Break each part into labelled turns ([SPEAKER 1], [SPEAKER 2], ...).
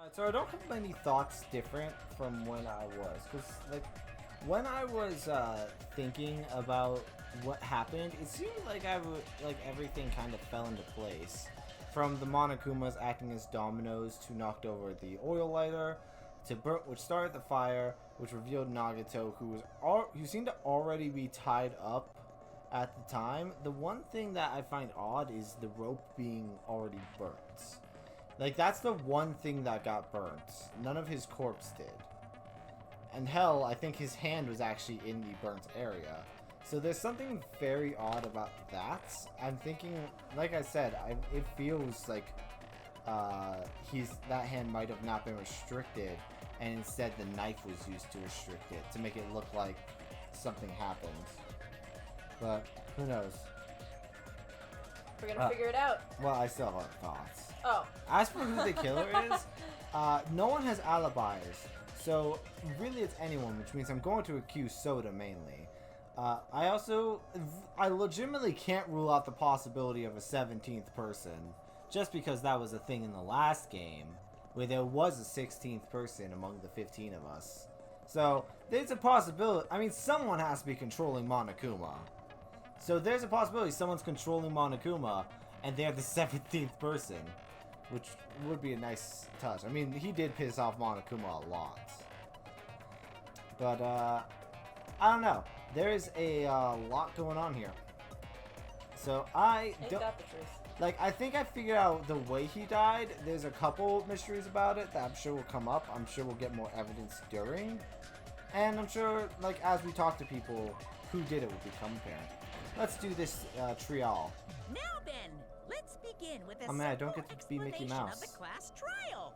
[SPEAKER 1] So I don't have many thoughts different from when I was, because like when I was thinking about what happened, it seemed like everything kind of fell into place. From the Monokumas acting as dominoes to knocked over the oil lighter, to which started the fire, which revealed Nagato, who seemed to already be tied up at the time. The one thing that I find odd is the rope being already burnt. Like, that's the one thing that got burnt. None of his corpse did. And hell, I think his hand was actually in the burnt area. So there's something very odd about that. I'm thinking, like I said, it feels like that hand might have not been restricted, and instead the knife was used to restrict it, to make it look like something happened. But, who knows?
[SPEAKER 2] We're gonna figure it out.
[SPEAKER 1] Well, I still have other thoughts.
[SPEAKER 2] Oh.
[SPEAKER 1] As for who the killer is, no one has alibis. So, really it's anyone, which means I'm going to accuse Soda mainly. I legitimately can't rule out the possibility of a 17th person, just because that was a thing in the last game, where there was a 16th person among the 15 of us. So, there's a possibility. I mean, someone has to be controlling Monokuma. So there's a possibility someone's controlling Monokuma, and they're the 17th person, which would be a nice touch. I mean, he did piss off Monokuma a lot. But, I don't know. There is a lot going on here. So I don't...
[SPEAKER 2] Got the truth.
[SPEAKER 1] Like, I think I figured out the way he died. There's a couple mysteries about it that I'm sure will come up. I'm sure we'll get more evidence during. And I'm sure, like, as we talk to people, who did it will become apparent. Let's do this trial.
[SPEAKER 3] Now then, let's begin with a
[SPEAKER 1] I don't get to be Mickey Mouse.
[SPEAKER 3] of the class trial.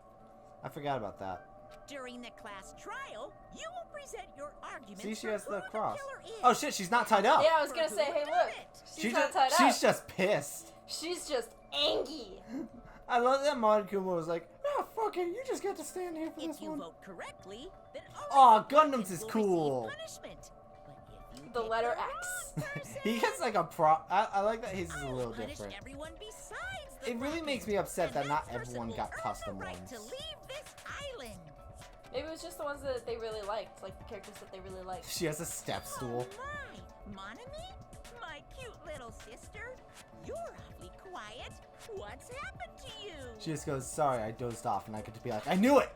[SPEAKER 1] I forgot about that.
[SPEAKER 3] During the class trial, you will present your arguments.
[SPEAKER 1] See, she
[SPEAKER 3] for
[SPEAKER 1] has
[SPEAKER 3] who
[SPEAKER 1] the cross.
[SPEAKER 3] killer is.
[SPEAKER 1] Oh shit, she's not tied up.
[SPEAKER 2] Yeah, I was gonna say, hey, look, she's not tied up.
[SPEAKER 1] She's just pissed.
[SPEAKER 2] She's just angry.
[SPEAKER 1] I love that Monokuma was like, no, fuck it, you just get to stand here for
[SPEAKER 3] If
[SPEAKER 1] this
[SPEAKER 3] you
[SPEAKER 1] one.
[SPEAKER 3] vote correctly, then
[SPEAKER 1] Aw,
[SPEAKER 3] all
[SPEAKER 1] Gundam's is
[SPEAKER 3] will
[SPEAKER 1] cool.
[SPEAKER 3] receive punishment. But if you
[SPEAKER 2] The
[SPEAKER 3] pick
[SPEAKER 2] letter
[SPEAKER 3] the
[SPEAKER 2] X.
[SPEAKER 3] wrong person,
[SPEAKER 1] He gets like a pro. I like that his is a
[SPEAKER 3] I'll
[SPEAKER 1] little
[SPEAKER 3] punish
[SPEAKER 1] different.
[SPEAKER 3] everyone besides the
[SPEAKER 1] It really
[SPEAKER 3] bracket.
[SPEAKER 1] makes me upset
[SPEAKER 3] And
[SPEAKER 1] that not
[SPEAKER 3] person
[SPEAKER 1] everyone
[SPEAKER 3] will
[SPEAKER 1] got
[SPEAKER 3] earn
[SPEAKER 1] custom
[SPEAKER 3] the right
[SPEAKER 1] ones.
[SPEAKER 3] to leave this island.
[SPEAKER 2] Maybe it was just the ones that they really liked, like the characters that they really liked.
[SPEAKER 1] She has a step stool.
[SPEAKER 3] Oh my, Monami, my cute little sister, you're awfully quiet. What's happened to you?
[SPEAKER 1] She just goes, sorry, I dozed off, and I get to be like, I knew it!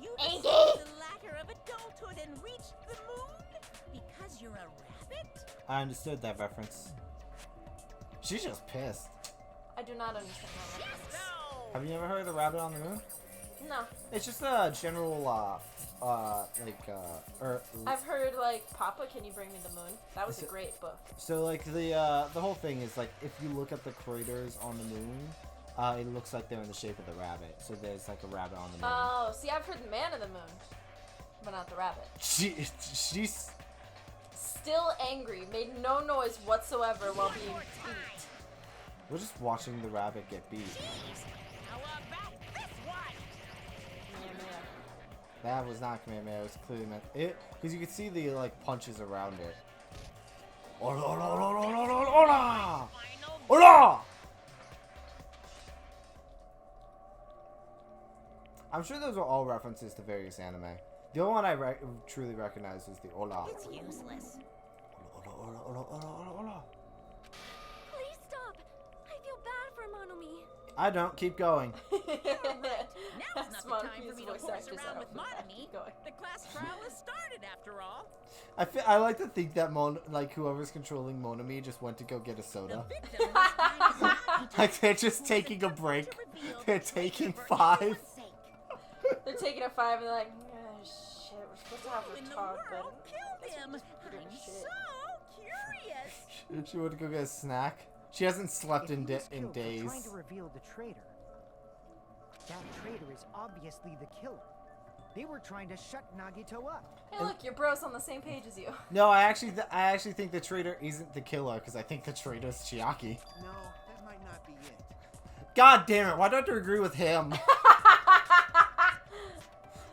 [SPEAKER 3] You
[SPEAKER 2] Angie!
[SPEAKER 3] descended the ladder of adulthood and reached the moon because you're a rabbit?
[SPEAKER 1] I understood that reference. She's just pissed.
[SPEAKER 2] I do not understand that reference.
[SPEAKER 3] No!
[SPEAKER 1] Have you ever heard of the rabbit on the moon?
[SPEAKER 2] No.
[SPEAKER 1] It's just a general,
[SPEAKER 2] I've heard, like, Papa, Can You Bring Me the Moon? That was a great book.
[SPEAKER 1] So, like, the whole thing is, like, if you look at the craters on the moon, it looks like they're in the shape of the rabbit. So there's, like, a rabbit on the moon.
[SPEAKER 2] Oh, see, I've heard the Man of the Moon, but not the rabbit.
[SPEAKER 1] She's...
[SPEAKER 2] Still angry, made no noise whatsoever while being beat.
[SPEAKER 1] We're just watching the rabbit get beat.
[SPEAKER 3] Jeez, how about this one?
[SPEAKER 1] That was not Kamehameha, it was clearly meant it, because you could see the, like, punches around it. Ola, ola, ola, ola, ola, ola! Ola! I'm sure those are all references to various anime. The only one I truly recognize is the Ola.
[SPEAKER 3] It's useless.
[SPEAKER 1] Ola, ola, ola, ola, ola, ola.
[SPEAKER 4] Please stop. I feel bad for Monomi.
[SPEAKER 1] I don't. Keep going.
[SPEAKER 3] Now's not the time for me to
[SPEAKER 2] voice
[SPEAKER 3] horse
[SPEAKER 2] actors
[SPEAKER 3] around
[SPEAKER 2] out
[SPEAKER 3] with
[SPEAKER 2] for that.
[SPEAKER 3] Monami.
[SPEAKER 2] Keep going.
[SPEAKER 3] The class trial has started after all.
[SPEAKER 1] I like to think that whoever's controlling Monami just went to go get a
[SPEAKER 3] The
[SPEAKER 1] soda.
[SPEAKER 3] victim must find his own
[SPEAKER 1] Like they're just taking a break.
[SPEAKER 3] to reveal
[SPEAKER 1] They're
[SPEAKER 3] the
[SPEAKER 1] taking
[SPEAKER 3] for
[SPEAKER 1] 5.
[SPEAKER 3] everyone's sake.
[SPEAKER 2] They're taking a 5 and they're like, oh, shit, we're supposed to have
[SPEAKER 3] Who
[SPEAKER 2] a
[SPEAKER 3] in the
[SPEAKER 2] talk, but
[SPEAKER 3] world killed him?
[SPEAKER 2] we're doing
[SPEAKER 3] I'm
[SPEAKER 2] shit.
[SPEAKER 3] so curious.
[SPEAKER 1] She went to go get a snack. She hasn't slept
[SPEAKER 5] If
[SPEAKER 1] in
[SPEAKER 5] he was
[SPEAKER 1] in
[SPEAKER 5] killed for
[SPEAKER 1] days.
[SPEAKER 5] trying to reveal the traitor. That traitor is obviously the killer. They were trying to shut Nagito up.
[SPEAKER 2] Hey, look, your bro's on the same page as you.
[SPEAKER 1] No, I actually think the traitor isn't the killer because I think the traitor's Chiaki.
[SPEAKER 6] No, that might not be it.
[SPEAKER 1] God damn it! Why do I have to agree with him?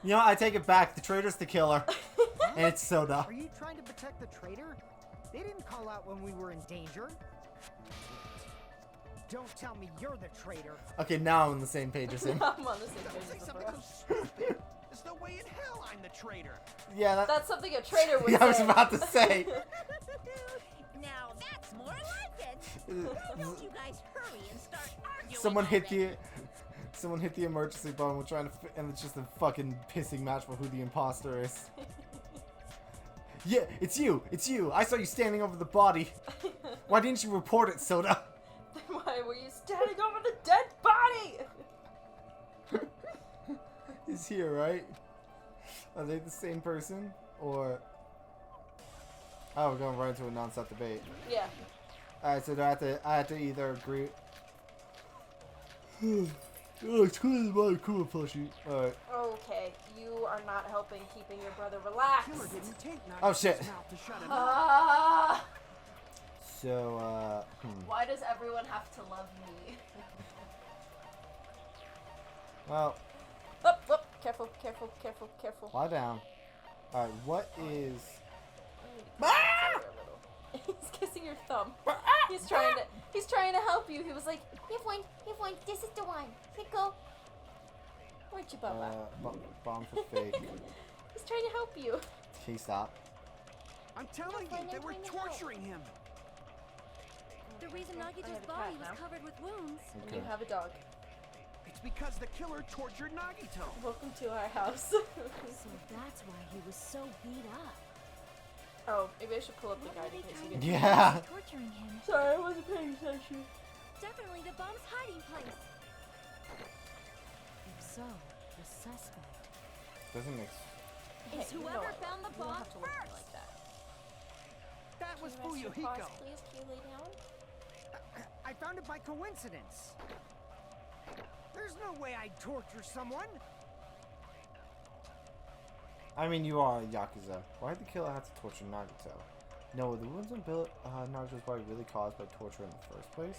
[SPEAKER 1] You know, I take it back. The traitor's the killer, and it's Soda.
[SPEAKER 5] Are you trying to protect the traitor? They didn't call out when we were in danger. don't tell me you're the traitor.
[SPEAKER 1] Okay, now I'm on the same page as him.
[SPEAKER 2] I'm on the same
[SPEAKER 6] Don't
[SPEAKER 2] page
[SPEAKER 6] say
[SPEAKER 2] as the
[SPEAKER 6] something
[SPEAKER 2] bro.
[SPEAKER 6] so stupid. There's no way in hell I'm the traitor.
[SPEAKER 1] Yeah,
[SPEAKER 2] That's something a traitor would
[SPEAKER 1] yeah,
[SPEAKER 2] say.
[SPEAKER 1] I was about to say.
[SPEAKER 3] Now that's more like it. Why don't you guys hurry and start arguing
[SPEAKER 1] Someone hit
[SPEAKER 3] already?
[SPEAKER 1] Someone hit the emergency button. We're trying to, and it's just a fucking pissing match for who the imposter is. Yeah, it's you. It's you. I saw you standing over the body. Why didn't you report it, Soda?
[SPEAKER 2] Then why were you standing over the dead body?
[SPEAKER 1] He's here, right? Are they the same person, or? Oh, we're going right into a non-stop debate.
[SPEAKER 2] Yeah.
[SPEAKER 1] Alright, so I have to either agree. Oh, it's cool, cool plushie. Alright.
[SPEAKER 2] Okay, you are not helping keeping your brother relaxed.
[SPEAKER 6] Killer didn't take
[SPEAKER 1] Oh, shit.
[SPEAKER 6] Nagito's mouth to shut him up.
[SPEAKER 2] Ah!
[SPEAKER 1] So,
[SPEAKER 2] Why does everyone have to love me?
[SPEAKER 1] Well,
[SPEAKER 2] Oh, careful, careful, careful, careful.
[SPEAKER 1] lie down. Alright, what is...
[SPEAKER 2] He's kissing your thumb. He's trying to help you. He was like,
[SPEAKER 4] You've won. This is the one. Here go.
[SPEAKER 2] "Where'd you, Bubba?"
[SPEAKER 1] Bombs are fake.
[SPEAKER 2] He's trying to help you.
[SPEAKER 1] Can you stop?
[SPEAKER 6] I'm telling you, they were torturing him.
[SPEAKER 3] The reason
[SPEAKER 2] I
[SPEAKER 3] Nagito's
[SPEAKER 2] have a
[SPEAKER 3] body
[SPEAKER 2] cat
[SPEAKER 3] was
[SPEAKER 2] now.
[SPEAKER 3] covered with wounds.
[SPEAKER 2] And
[SPEAKER 1] Okay.
[SPEAKER 2] you have a dog.
[SPEAKER 6] It's because the killer tortured Nagito.
[SPEAKER 2] Welcome to our house.
[SPEAKER 3] So that's why he was so beat up.
[SPEAKER 2] Oh, maybe I should pull up the
[SPEAKER 3] What
[SPEAKER 2] guide
[SPEAKER 3] were
[SPEAKER 2] in
[SPEAKER 3] they
[SPEAKER 2] case
[SPEAKER 3] trying
[SPEAKER 2] you
[SPEAKER 3] to
[SPEAKER 2] get.
[SPEAKER 3] do
[SPEAKER 1] Yeah.
[SPEAKER 3] by torturing him?
[SPEAKER 2] Sorry, I wasn't paying attention.
[SPEAKER 3] Definitely the bomb's hiding place. If so, the suspect
[SPEAKER 1] Doesn't make
[SPEAKER 2] Hey,
[SPEAKER 3] is
[SPEAKER 2] you know
[SPEAKER 3] whoever
[SPEAKER 2] I
[SPEAKER 3] found the
[SPEAKER 2] love you. You don't
[SPEAKER 3] bomb
[SPEAKER 2] have to look at me
[SPEAKER 3] first.
[SPEAKER 2] like that.
[SPEAKER 6] That was
[SPEAKER 2] Can you rest your paws,
[SPEAKER 6] Fuyuhiko.
[SPEAKER 2] please? Can you lay down?
[SPEAKER 5] I found it by coincidence. There's no way I'd torture someone.
[SPEAKER 1] I mean, you are a Yakuza. Why did the killer have to torture Nagito? No, were the wounds on Nagito's body really caused by torture in the first place?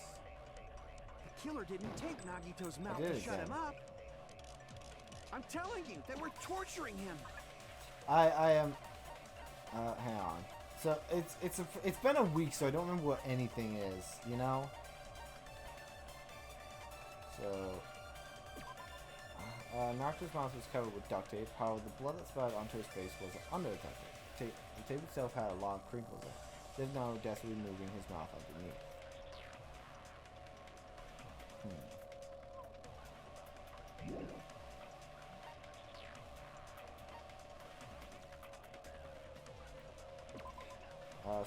[SPEAKER 6] The killer didn't take Nagito's mouth
[SPEAKER 1] did
[SPEAKER 6] to shut
[SPEAKER 1] again.
[SPEAKER 6] him up. I'm telling you, they were torturing him.
[SPEAKER 1] I am. Hang on. So it's been a week, so I don't remember what anything is. You know. So. Nagito's mouth was covered with duct tape. However, the blood that splattered onto his face was under the duct tape. The tape itself had a lot of crinkles in it. There's no desperately moving his mouth underneath.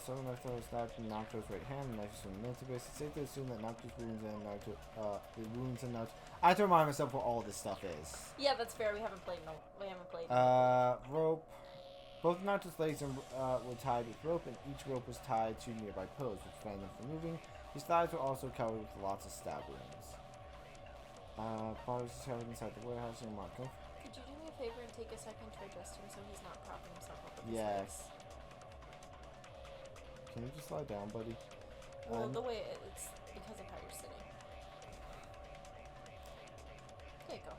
[SPEAKER 1] Several knife throws stabbed in Nagito's right hand, and knife from the military base. It's safe to assume that Nagito's wounds and Nagito, the wounds and Nagito. I have to remind myself what all this stuff is.
[SPEAKER 2] Yeah, that's fair. We haven't played.
[SPEAKER 1] Rope. Both Nagito's legs were tied with rope, and each rope was tied to nearby posts, which prevented them from moving. His thighs were also covered with lots of stab wounds. Body was discovered inside the warehouse in Marco.
[SPEAKER 2] Could you do me a favor and take a second to adjust him so he's not propping himself up with his
[SPEAKER 1] Yes.
[SPEAKER 2] legs?
[SPEAKER 1] Can you just lie down, buddy?
[SPEAKER 2] Well, the way it's because of how you're sitting. There you go.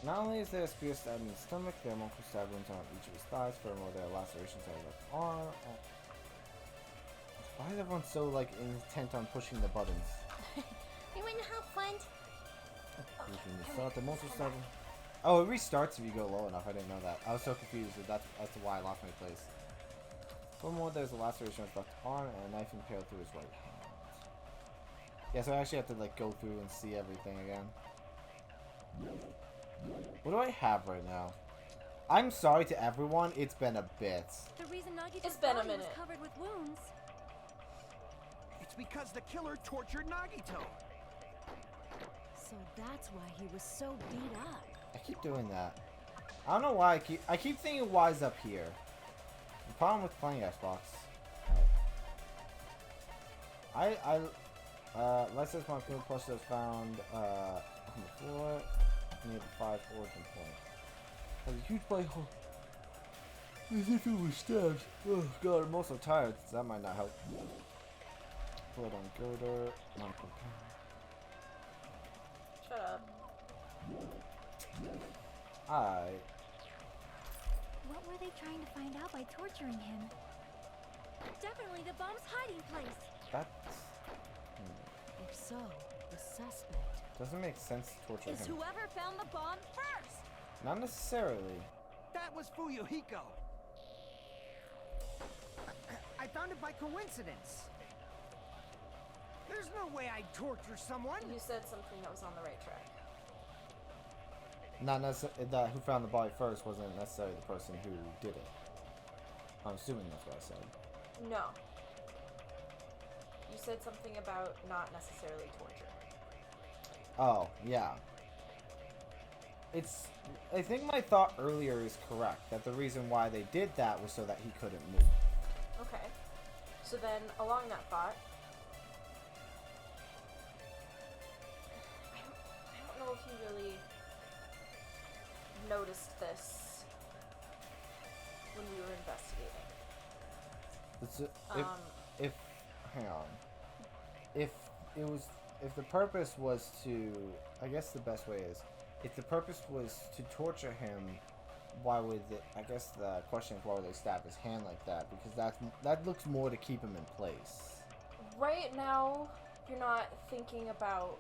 [SPEAKER 1] Not only is there a spear stabbed in his stomach, there are multiple stab wounds on each of his thighs. Furthermore, there are lacerations on his left arm. Why is everyone so intent on pushing the buttons?
[SPEAKER 4] You wanna have fun?
[SPEAKER 1] Start the multiple stab. Oh, it restarts if you go low enough. I didn't know that. I was so confused as to why I lost my place. Furthermore, there's a laceration on his left arm and a knife impaled through his right hand. Yeah, so I actually have to go through and see everything again. What do I have right now? I'm sorry to everyone, it's been a bit.
[SPEAKER 3] The reason Nagito's
[SPEAKER 2] It's been a
[SPEAKER 3] body was
[SPEAKER 2] minute.
[SPEAKER 3] covered with wounds.
[SPEAKER 6] It's because the killer tortured Nagito.
[SPEAKER 3] So that's why he was so beat up.
[SPEAKER 1] I keep doing that. I don't know why I keep thinking why's up here. The problem with playing Xbox. Let's say my field plus was found on the floor near the 5 origin point. Has a huge black hole. As if it was stabbed. Oh god, I'm also tired, so that might not help. Blood on girder.
[SPEAKER 2] Shut up.
[SPEAKER 4] What were they trying to find out by torturing him?
[SPEAKER 3] Definitely the bomb's hiding place.
[SPEAKER 1] That's...
[SPEAKER 3] If
[SPEAKER 4] so, the suspect
[SPEAKER 1] Doesn't make sense to torture
[SPEAKER 3] Is
[SPEAKER 1] him.
[SPEAKER 3] whoever found the bomb first.
[SPEAKER 1] Not necessarily.
[SPEAKER 6] That was Fuyuhiko.
[SPEAKER 5] I found it by coincidence. There's no way I'd torture someone.
[SPEAKER 2] You said something that was on the right track.
[SPEAKER 1] Not necessarily that who found the body first wasn't necessarily the person who did it. I'm assuming that's what I said.
[SPEAKER 2] No. You said something about not necessarily torture.
[SPEAKER 1] Oh, yeah. I think my thought earlier is correct, that the reason why they did that was so that he couldn't move.
[SPEAKER 2] Okay. So then, along that thought, I don't know if you really noticed this when we were investigating.
[SPEAKER 1] If hang on, if the purpose was to, I guess the best way is, if the purpose was to torture him, why would I guess the question is why would they stab his hand like that? Because that looks more to keep him in place.
[SPEAKER 2] Right now, you're not thinking about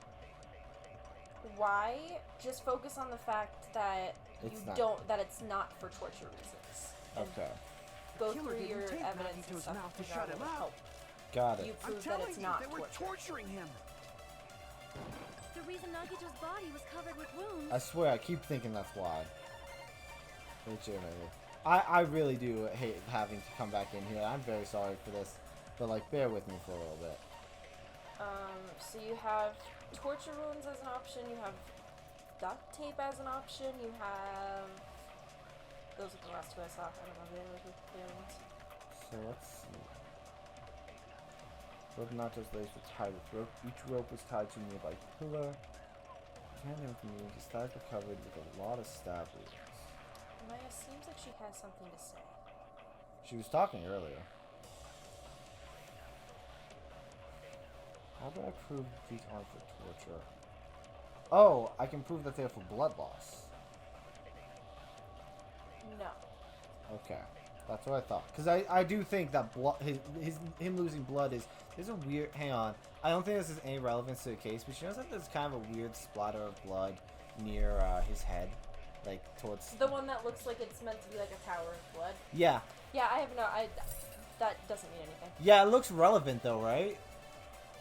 [SPEAKER 2] why. Just focus on the fact that that it's not for torture reasons. And
[SPEAKER 1] Okay.
[SPEAKER 2] go
[SPEAKER 6] Killer
[SPEAKER 2] through your
[SPEAKER 6] didn't take
[SPEAKER 2] evidence and
[SPEAKER 6] Nagito's
[SPEAKER 2] stuff
[SPEAKER 6] mouth to
[SPEAKER 2] figure
[SPEAKER 6] shut
[SPEAKER 2] out
[SPEAKER 6] him
[SPEAKER 2] what would
[SPEAKER 6] up.
[SPEAKER 2] help
[SPEAKER 1] Got it.
[SPEAKER 2] you
[SPEAKER 6] I'm
[SPEAKER 2] prove that
[SPEAKER 6] telling
[SPEAKER 2] it's
[SPEAKER 6] you,
[SPEAKER 2] not
[SPEAKER 6] they were
[SPEAKER 2] torture.
[SPEAKER 6] torturing him.
[SPEAKER 4] The reason Nagito's body was covered with wounds.
[SPEAKER 1] I swear, I keep thinking that's why. Legitimately. I really do hate having to come back in here. I'm very sorry for this. But, like, bear with me for a little bit.
[SPEAKER 2] So you have torture wounds as an option, you have duct tape as an option, you have... Those are the last two I saw. I don't know the other ones.
[SPEAKER 1] So, let's see. Rope nachos laced were tied with rope. Each rope was tied to a nearby pillar. Tandem community, his thighs were covered with a lot of stab wounds.
[SPEAKER 2] Maya seems like she has something to say.
[SPEAKER 1] She was talking earlier. How do I prove these aren't for torture? Oh, I can prove that they're for blood loss.
[SPEAKER 2] No.
[SPEAKER 1] Okay, that's what I thought. Because I do think that him losing blood is a weird. Hang on, I don't think this has any relevance to the case, but she knows that there's kind of a weird splatter of blood near his head, like towards.
[SPEAKER 2] The one that looks like it's meant to be like a tower of blood.
[SPEAKER 1] Yeah.
[SPEAKER 2] Yeah, I have no. That doesn't mean anything.
[SPEAKER 1] Yeah, it looks relevant though, right?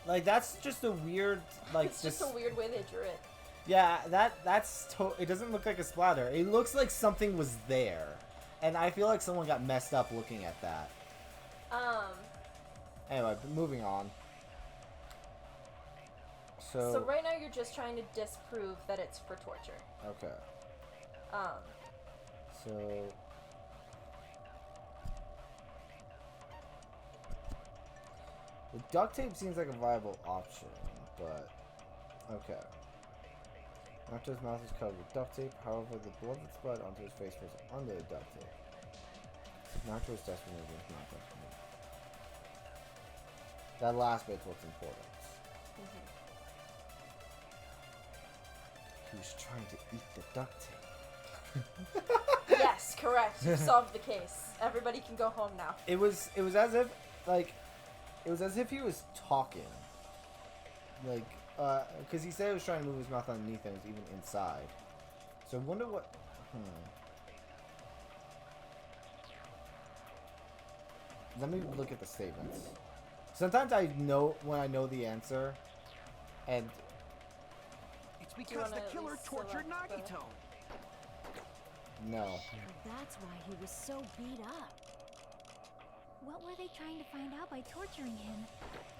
[SPEAKER 1] Like that's just a weird, like
[SPEAKER 2] It's just a weird way they drew it.
[SPEAKER 1] Yeah, it doesn't look like a splatter. It looks like something was there. And I feel like someone got messed up looking at that. Anyway, moving on.
[SPEAKER 2] So right now you're just trying to disprove that it's for torture.
[SPEAKER 1] Okay. So... The duct tape seems like a viable option, but... Okay. Nacho's mouth is covered with duct tape, however, the blood that spread onto his face was under the duct tape. Nacho's test removal is not duct tape. That last bit's what's important. He was trying to eat the duct tape.
[SPEAKER 2] Yes, correct. You solved the case. Everybody can go home now.
[SPEAKER 1] It was as if, like, it was as if he was talking. Like, because he said he was trying to move his mouth underneath and it was even inside. So I wonder what... Let me look at the statements. Sometimes I know when I know the answer, and...
[SPEAKER 6] It's because the killer tortured Nagito.
[SPEAKER 1] No.
[SPEAKER 4] That's why he was so beat up. What were they trying to find out by torturing him?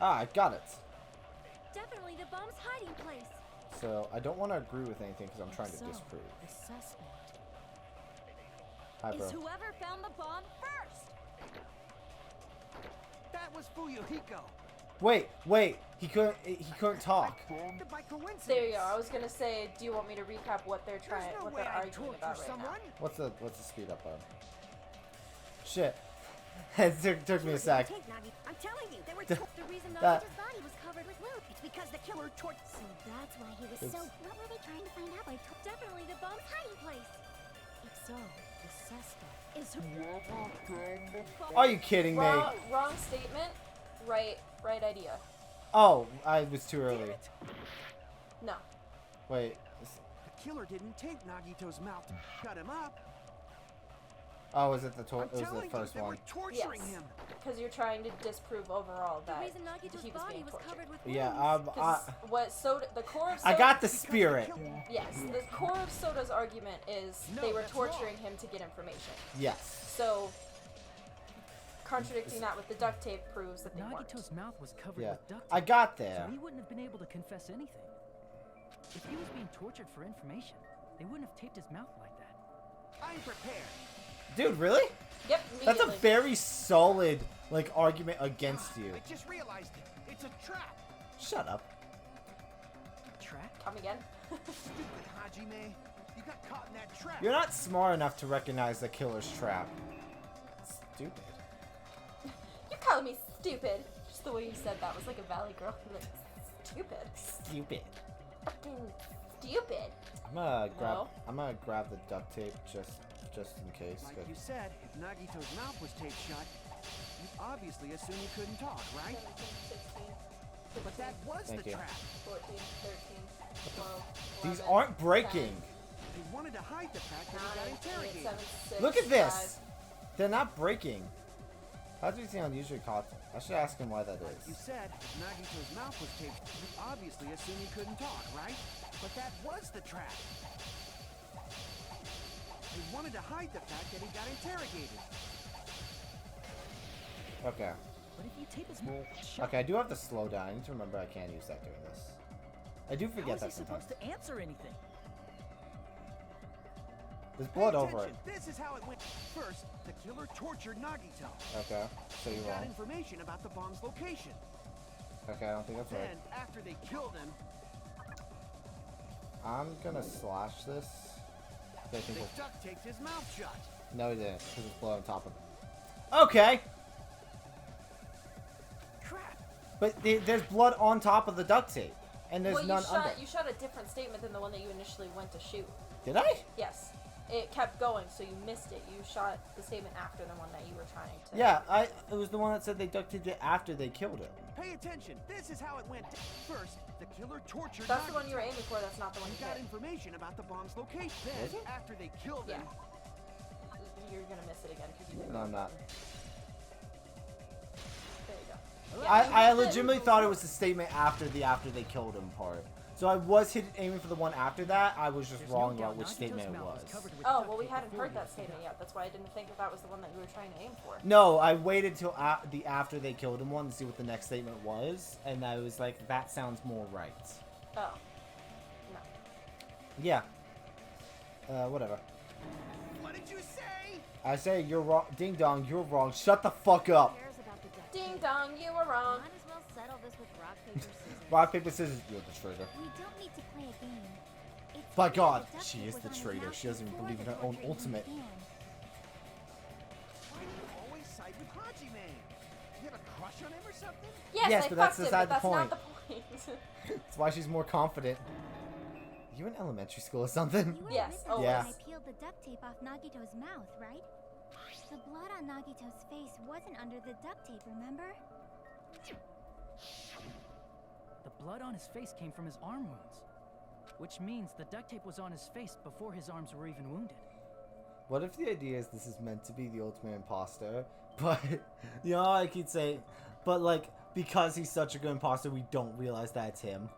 [SPEAKER 1] Ah, I got it.
[SPEAKER 4] Definitely the bomb's hiding place.
[SPEAKER 1] So, I don't want to agree with anything because I'm trying to
[SPEAKER 4] So,
[SPEAKER 1] disprove.
[SPEAKER 4] the suspect.
[SPEAKER 1] Hi, bro.
[SPEAKER 3] Is whoever found the bomb first.
[SPEAKER 6] That was Fuyuhiko.
[SPEAKER 1] Wait, he couldn't talk.
[SPEAKER 5] By coincidence.
[SPEAKER 2] There you go. I was gonna say, do you want me to recap what they're
[SPEAKER 5] There's no
[SPEAKER 2] what
[SPEAKER 5] way
[SPEAKER 2] they're
[SPEAKER 5] I'd
[SPEAKER 2] arguing
[SPEAKER 5] torture
[SPEAKER 2] about right
[SPEAKER 5] someone.
[SPEAKER 1] What's the speed up on? Shit. It took me a sec.
[SPEAKER 3] I'm telling you, they were
[SPEAKER 4] The reason
[SPEAKER 1] That-
[SPEAKER 4] Nagito's body was covered with wounds.
[SPEAKER 3] It's because the killer tortured.
[SPEAKER 4] So that's why he was
[SPEAKER 1] It's-
[SPEAKER 4] so... What were they trying to find out by... Definitely the bomb's hiding place. If so, the suspect is...
[SPEAKER 1] Are you kidding me?
[SPEAKER 2] now. Wrong statement. Right idea.
[SPEAKER 1] Oh, I was too
[SPEAKER 6] Damn
[SPEAKER 1] early.
[SPEAKER 6] it!
[SPEAKER 2] No.
[SPEAKER 1] Wait.
[SPEAKER 6] The killer didn't take Nagito's mouth to shut him up.
[SPEAKER 1] Oh, was it the
[SPEAKER 6] I'm
[SPEAKER 1] it was the
[SPEAKER 6] telling
[SPEAKER 1] first
[SPEAKER 6] you, they
[SPEAKER 1] one?
[SPEAKER 6] were torturing
[SPEAKER 2] Yes.
[SPEAKER 6] him.
[SPEAKER 2] Because you're trying to disprove overall
[SPEAKER 4] The
[SPEAKER 2] that
[SPEAKER 4] reason Nagito's
[SPEAKER 2] he was
[SPEAKER 4] body
[SPEAKER 2] being
[SPEAKER 4] was
[SPEAKER 2] tortured.
[SPEAKER 4] covered with
[SPEAKER 1] Yeah.
[SPEAKER 4] wounds.
[SPEAKER 2] What Soda, the core of Soda,
[SPEAKER 1] I got the
[SPEAKER 6] Because the
[SPEAKER 1] spirit.
[SPEAKER 6] killer-
[SPEAKER 2] Yes, the core of Soda's argument is
[SPEAKER 6] No,
[SPEAKER 2] they were
[SPEAKER 6] that's
[SPEAKER 2] torturing
[SPEAKER 6] wrong.
[SPEAKER 2] him to get information.
[SPEAKER 1] Yes.
[SPEAKER 2] So, contradicting that with the duct tape proves that they weren't.
[SPEAKER 7] Nagito's mouth was covered
[SPEAKER 1] Yeah.
[SPEAKER 7] with duct tape,
[SPEAKER 1] I got
[SPEAKER 7] so
[SPEAKER 1] there.
[SPEAKER 7] he wouldn't have been able to confess anything. If he was being tortured for information, they wouldn't have taped his mouth like that.
[SPEAKER 6] I'm prepared.
[SPEAKER 1] Dude, really?
[SPEAKER 2] Yep,
[SPEAKER 1] That's a
[SPEAKER 2] immediately.
[SPEAKER 1] very solid like argument against you.
[SPEAKER 6] I just realized it. It's a trap.
[SPEAKER 1] Shut up.
[SPEAKER 7] Trap?
[SPEAKER 2] Come again?
[SPEAKER 6] Stupid Hajime. You got caught in that trap.
[SPEAKER 1] You're not smart enough to recognize the killer's trap. Stupid.
[SPEAKER 2] You calling me stupid? Just the way you said that was like a valley girl. You're like, stupid.
[SPEAKER 1] Stupid.
[SPEAKER 2] Fucking stupid.
[SPEAKER 1] I'm gonna grab the duct tape just in case.
[SPEAKER 6] Like you said, if Nagito's mouth was taped shut, you obviously assume he couldn't talk, right?
[SPEAKER 2] 17, 16,
[SPEAKER 6] But that was
[SPEAKER 1] Thank
[SPEAKER 6] the
[SPEAKER 1] you.
[SPEAKER 6] trap.
[SPEAKER 2] 14, 13, 12,
[SPEAKER 1] These
[SPEAKER 2] 11,
[SPEAKER 1] aren't breaking.
[SPEAKER 2] 10,
[SPEAKER 6] They wanted to hide the fact that he
[SPEAKER 2] 9,
[SPEAKER 6] got
[SPEAKER 2] 8,
[SPEAKER 6] interrogated.
[SPEAKER 2] 7, 6,
[SPEAKER 1] Look at this.
[SPEAKER 2] 5.
[SPEAKER 1] They're not breaking. How do you see unusually caught? I should ask him why that
[SPEAKER 6] Like you
[SPEAKER 1] is.
[SPEAKER 6] said, if Nagito's mouth was taped, you obviously assume he couldn't talk, right? But that was the trap. They wanted to hide the fact that he got interrogated.
[SPEAKER 1] Okay.
[SPEAKER 7] But if you tape his mouth shut,
[SPEAKER 1] Okay, I do have to slow down. I need to remember I can't use that during this. I do
[SPEAKER 7] how
[SPEAKER 1] forget
[SPEAKER 7] is he
[SPEAKER 1] that sometimes.
[SPEAKER 7] supposed to answer anything?
[SPEAKER 1] There's
[SPEAKER 6] Pay
[SPEAKER 1] blood over it.
[SPEAKER 6] attention. This is how it went. First, the killer tortured Nagito.
[SPEAKER 1] Okay, so
[SPEAKER 6] He
[SPEAKER 1] you're
[SPEAKER 6] got
[SPEAKER 1] wrong.
[SPEAKER 6] information about the bomb's location.
[SPEAKER 1] Okay, I don't think that's
[SPEAKER 6] Then,
[SPEAKER 1] right.
[SPEAKER 6] after they killed him,
[SPEAKER 1] I'm gonna slash this. I think
[SPEAKER 6] they
[SPEAKER 1] we'll...
[SPEAKER 6] duct taped his mouth shut.
[SPEAKER 1] No, he didn't, because it's blood on top of it. Okay!
[SPEAKER 6] Crap.
[SPEAKER 1] But there's blood on top of the duct tape. And there's
[SPEAKER 2] Well,
[SPEAKER 1] none
[SPEAKER 2] you
[SPEAKER 1] under.
[SPEAKER 2] shot a different statement than the one that you initially went to shoot.
[SPEAKER 1] Did I?
[SPEAKER 2] Yes. It kept going, so you missed it. You shot the statement after the one that you were trying to...
[SPEAKER 1] Yeah, it was the one that said they duct taped it after they killed him.
[SPEAKER 6] Pay attention. This is how it went. First, the killer tortured
[SPEAKER 2] That's the one
[SPEAKER 6] Nagito.
[SPEAKER 2] you were aiming for, that's not the one
[SPEAKER 6] He
[SPEAKER 2] you
[SPEAKER 6] got
[SPEAKER 2] hit.
[SPEAKER 6] information about the bomb's location.
[SPEAKER 1] Was
[SPEAKER 6] Then,
[SPEAKER 1] it?
[SPEAKER 6] after they killed
[SPEAKER 2] Yeah.
[SPEAKER 6] him,
[SPEAKER 2] You're gonna miss it again, because you didn't.
[SPEAKER 1] No, I'm not.
[SPEAKER 2] There you go. Yeah,
[SPEAKER 1] I
[SPEAKER 2] you hit it.
[SPEAKER 1] legitimately thought it was the statement after they killed him part. So I was aiming for the one after that. I was just
[SPEAKER 7] There's
[SPEAKER 1] wrong
[SPEAKER 7] no doubt
[SPEAKER 1] about which
[SPEAKER 7] Nagito's
[SPEAKER 1] statement it
[SPEAKER 7] mouth
[SPEAKER 1] was.
[SPEAKER 7] covered with
[SPEAKER 2] Oh,
[SPEAKER 7] duct
[SPEAKER 2] well, we
[SPEAKER 7] tape
[SPEAKER 2] hadn't
[SPEAKER 7] before
[SPEAKER 2] heard
[SPEAKER 7] he
[SPEAKER 2] that
[SPEAKER 7] was
[SPEAKER 2] statement yet. That's why I didn't think that was the one that you were trying to aim for.
[SPEAKER 1] No, I waited till the after they killed him one to see what the next statement was, and I was like, that sounds more right.
[SPEAKER 2] Oh. No.
[SPEAKER 1] Yeah. Whatever.
[SPEAKER 6] what did you say?
[SPEAKER 1] I say you're wrong. Ding dong, you're wrong. Shut the fuck up.
[SPEAKER 4] Who cares about the duct
[SPEAKER 2] Ding
[SPEAKER 4] tape?
[SPEAKER 2] dong, you were wrong.
[SPEAKER 4] Might as well settle this with rock, paper, scissors.
[SPEAKER 1] Rock, paper, scissors. You're the traitor.
[SPEAKER 4] We don't need to play a game. It's
[SPEAKER 1] By
[SPEAKER 4] clear
[SPEAKER 1] God,
[SPEAKER 4] the duct
[SPEAKER 1] she
[SPEAKER 4] tape
[SPEAKER 1] is
[SPEAKER 4] was
[SPEAKER 1] the
[SPEAKER 4] on his
[SPEAKER 1] traitor.
[SPEAKER 4] mouth
[SPEAKER 1] She doesn't even
[SPEAKER 4] before
[SPEAKER 1] believe in
[SPEAKER 4] the
[SPEAKER 1] her own
[SPEAKER 4] torture even
[SPEAKER 1] ultimate.
[SPEAKER 4] began.
[SPEAKER 6] Why do you always side with Hajime? You have a crush on him or something?
[SPEAKER 2] Yes, I
[SPEAKER 1] but that's
[SPEAKER 2] fucked him,
[SPEAKER 1] beside
[SPEAKER 2] but
[SPEAKER 1] the
[SPEAKER 2] that's not the point.
[SPEAKER 1] That's why she's more confident. You in elementary school or something?
[SPEAKER 4] You were
[SPEAKER 2] Yes,
[SPEAKER 4] with us
[SPEAKER 2] always.
[SPEAKER 4] when
[SPEAKER 1] Yeah.
[SPEAKER 4] I peeled the duct tape off Nagito's mouth, right? The blood on Nagito's face wasn't under the duct tape, remember?
[SPEAKER 7] The blood on his face came from his arm wounds, which means the duct tape was on his face before his arms were even wounded.
[SPEAKER 1] What if the idea is this is meant to be the ultimate imposter, but, you know, I could say, but like, because he's such a good imposter, we don't realize that's him.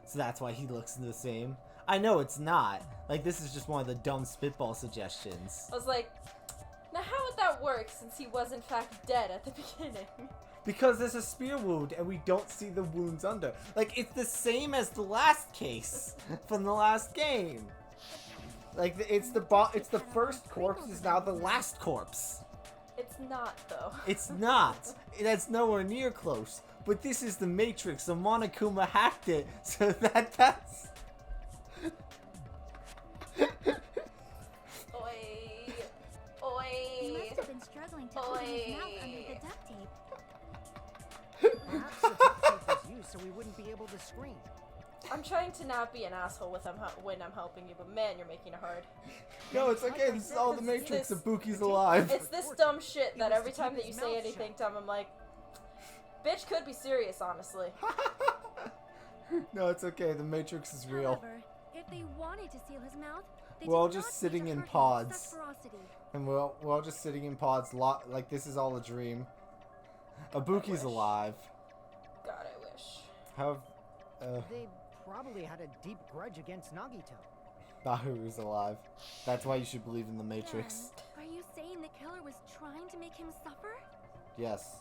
[SPEAKER 1] So that's why he looks the same. I know it's not. Like, this is just one of the dumb spitball suggestions.
[SPEAKER 2] I was like, now how would that work since he was in fact dead at the beginning?
[SPEAKER 1] Because there's a spear wound and we don't see the wounds under. Like, it's the same as the last case from the last game. Like, it's the first corpse is now the last corpse.
[SPEAKER 2] It's not, though.
[SPEAKER 1] It's not. That's nowhere near close. But this is the Matrix, so Monokuma hacked it so that's...
[SPEAKER 2] Oi.
[SPEAKER 4] He
[SPEAKER 2] Oi.
[SPEAKER 4] must have been struggling to open his mouth under the duct tape.
[SPEAKER 5] Perhaps the duct tape was used so we wouldn't be able to scream.
[SPEAKER 2] I'm trying to not be an asshole with when I'm helping you, but man, you're making it hard.
[SPEAKER 1] No, it's okay. This is all the Matrix.
[SPEAKER 2] This-
[SPEAKER 1] Ibuki's alive.
[SPEAKER 2] It's this dumb shit
[SPEAKER 5] He
[SPEAKER 2] that
[SPEAKER 5] was
[SPEAKER 2] every
[SPEAKER 5] to
[SPEAKER 2] time
[SPEAKER 5] keep
[SPEAKER 2] that you
[SPEAKER 5] his
[SPEAKER 2] say
[SPEAKER 5] mouth
[SPEAKER 2] anything
[SPEAKER 5] shut.
[SPEAKER 2] dumb, I'm like, Bitch could be serious, honestly.
[SPEAKER 1] No, it's okay. The Matrix is real.
[SPEAKER 4] However, if they wanted to seal his mouth, they
[SPEAKER 1] We're all
[SPEAKER 4] did
[SPEAKER 1] just
[SPEAKER 4] not need
[SPEAKER 1] sitting
[SPEAKER 4] to
[SPEAKER 1] in
[SPEAKER 4] hurt him with
[SPEAKER 1] pods.
[SPEAKER 4] such ferocity.
[SPEAKER 1] And we're all just sitting in pods, like this is all a dream. Abuki's
[SPEAKER 2] wish.
[SPEAKER 1] alive.
[SPEAKER 2] God, I wish.
[SPEAKER 1] How?
[SPEAKER 5] They probably had a deep grudge against Nagito.
[SPEAKER 1] Bahuru's alive. That's why you should believe in the Matrix.
[SPEAKER 4] Then, are you saying the killer was trying to make him suffer?
[SPEAKER 1] Yes.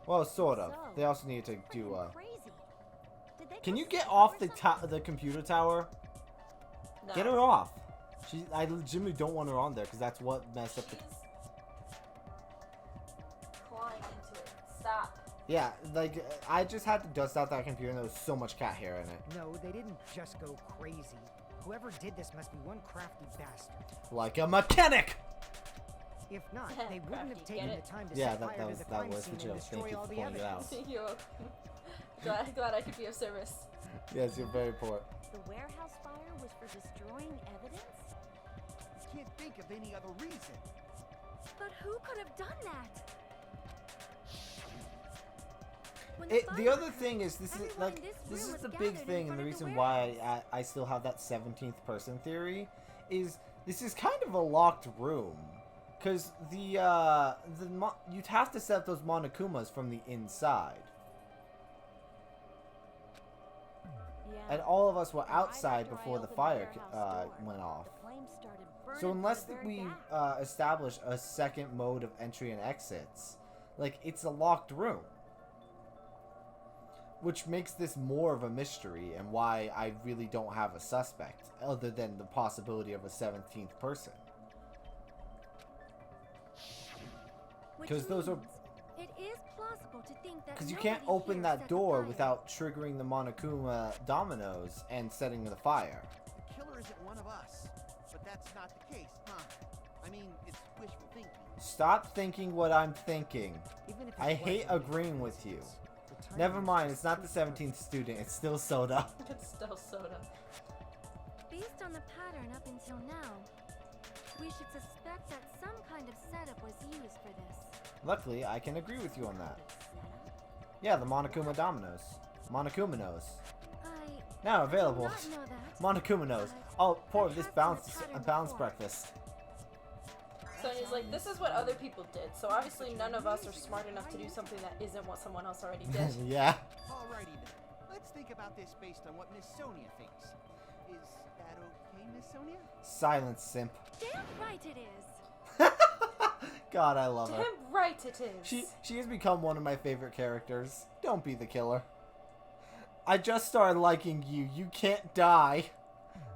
[SPEAKER 1] Well, sort of.
[SPEAKER 4] So,
[SPEAKER 1] They also need to
[SPEAKER 4] freaking
[SPEAKER 1] do.
[SPEAKER 4] crazy. Did they
[SPEAKER 1] Can
[SPEAKER 4] go
[SPEAKER 1] you get
[SPEAKER 4] suffer
[SPEAKER 1] off
[SPEAKER 4] or
[SPEAKER 1] the
[SPEAKER 4] something?
[SPEAKER 1] the computer tower?
[SPEAKER 2] No.
[SPEAKER 1] Get her off. I legitimately don't want her on there because that's what messed up the.
[SPEAKER 2] She's clawing into it. Stop.
[SPEAKER 1] Yeah, like I just had to dust out that computer and there was so much cat hair in it.
[SPEAKER 5] No, they didn't just go crazy. Whoever did this must be one crafty bastard.
[SPEAKER 1] Like a mechanic.
[SPEAKER 5] If not, they wouldn't have
[SPEAKER 2] Crafty,
[SPEAKER 5] taken
[SPEAKER 2] get
[SPEAKER 5] the time to
[SPEAKER 1] Yeah,
[SPEAKER 5] set fire
[SPEAKER 1] that
[SPEAKER 5] to the
[SPEAKER 1] was
[SPEAKER 5] crime
[SPEAKER 1] the
[SPEAKER 5] scene
[SPEAKER 1] joke.
[SPEAKER 5] and
[SPEAKER 1] Thank
[SPEAKER 5] destroy
[SPEAKER 1] you
[SPEAKER 5] all
[SPEAKER 1] for
[SPEAKER 5] the
[SPEAKER 1] pointing it
[SPEAKER 5] evidence.
[SPEAKER 1] out.
[SPEAKER 2] You're welcome. glad I could be of service.
[SPEAKER 1] Yes, you're very poor.
[SPEAKER 3] The warehouse fire was for destroying evidence?
[SPEAKER 6] Can't think of any other reason.
[SPEAKER 4] But who could have done that? When
[SPEAKER 1] The
[SPEAKER 4] fire
[SPEAKER 1] other
[SPEAKER 4] occurred,
[SPEAKER 1] thing is this is
[SPEAKER 4] everyone
[SPEAKER 1] like
[SPEAKER 4] in this
[SPEAKER 1] this
[SPEAKER 4] room
[SPEAKER 1] is
[SPEAKER 4] was
[SPEAKER 1] the big
[SPEAKER 4] gathered in
[SPEAKER 1] thing and
[SPEAKER 4] front
[SPEAKER 1] the
[SPEAKER 4] of the
[SPEAKER 1] reason why
[SPEAKER 4] warehouse.
[SPEAKER 1] I still have that 17th person theory is this is kind of a locked room because you'd have to set up those Monokumas from the inside.
[SPEAKER 3] Yeah.
[SPEAKER 1] And all of us were
[SPEAKER 3] Right
[SPEAKER 1] outside
[SPEAKER 3] after I
[SPEAKER 1] before the
[SPEAKER 3] opened
[SPEAKER 1] fire
[SPEAKER 3] warehouse door,
[SPEAKER 1] went off.
[SPEAKER 3] The flames started burning
[SPEAKER 1] So
[SPEAKER 3] from
[SPEAKER 1] unless
[SPEAKER 3] the very
[SPEAKER 1] we
[SPEAKER 3] back.
[SPEAKER 1] establish a second mode of entry and exits, like it's a locked room. Which makes this more of a mystery and why I really don't have a suspect other than the possibility of a 17th person.
[SPEAKER 4] Which
[SPEAKER 1] 'Cause those are-
[SPEAKER 4] means it is plausible to think that
[SPEAKER 1] Because you can't
[SPEAKER 4] nobody
[SPEAKER 1] open
[SPEAKER 4] here
[SPEAKER 1] that
[SPEAKER 4] set the
[SPEAKER 1] door
[SPEAKER 4] fire.
[SPEAKER 1] without triggering the Monokuma dominoes and setting the fire.
[SPEAKER 6] The killer isn't one of us. But that's not the case, huh? I mean, it's wishful thinking.
[SPEAKER 1] Stop thinking what I'm thinking.
[SPEAKER 5] Even if it
[SPEAKER 1] I hate
[SPEAKER 5] wasn't
[SPEAKER 1] agreeing with you.
[SPEAKER 5] the timing
[SPEAKER 1] Never
[SPEAKER 5] was
[SPEAKER 1] mind,
[SPEAKER 5] just
[SPEAKER 1] it's not
[SPEAKER 5] too
[SPEAKER 1] the 17th student, it's still Soda.
[SPEAKER 2] It's still soda.
[SPEAKER 4] Based on the pattern up until now, we should suspect that some kind of setup was used for this.
[SPEAKER 1] Luckily, I can agree with you on that.
[SPEAKER 3] Setup?
[SPEAKER 1] Yeah, the Monokuma dominoes. Monokumanos.
[SPEAKER 4] I
[SPEAKER 1] Now available.
[SPEAKER 4] did not know that.
[SPEAKER 1] Monokumanos. Oh, poor
[SPEAKER 4] That
[SPEAKER 1] this
[SPEAKER 4] has been
[SPEAKER 1] bounce
[SPEAKER 4] the pattern
[SPEAKER 1] bounce
[SPEAKER 4] before.
[SPEAKER 1] breakfast.
[SPEAKER 2] Sonya's like, this is what other people did, so obviously none of us are smart enough to do something that isn't what someone else already did.
[SPEAKER 1] Yeah.
[SPEAKER 6] Alrighty then. Let's think about this based on what Miss Sonia thinks. Is that okay, Miss Sonia?
[SPEAKER 1] Silence, simp.
[SPEAKER 4] Damn right it is.
[SPEAKER 1] God, I love her.
[SPEAKER 2] Damn right it is.
[SPEAKER 1] She has become one of my favorite characters. Don't be the killer. I just started liking you. You can't die.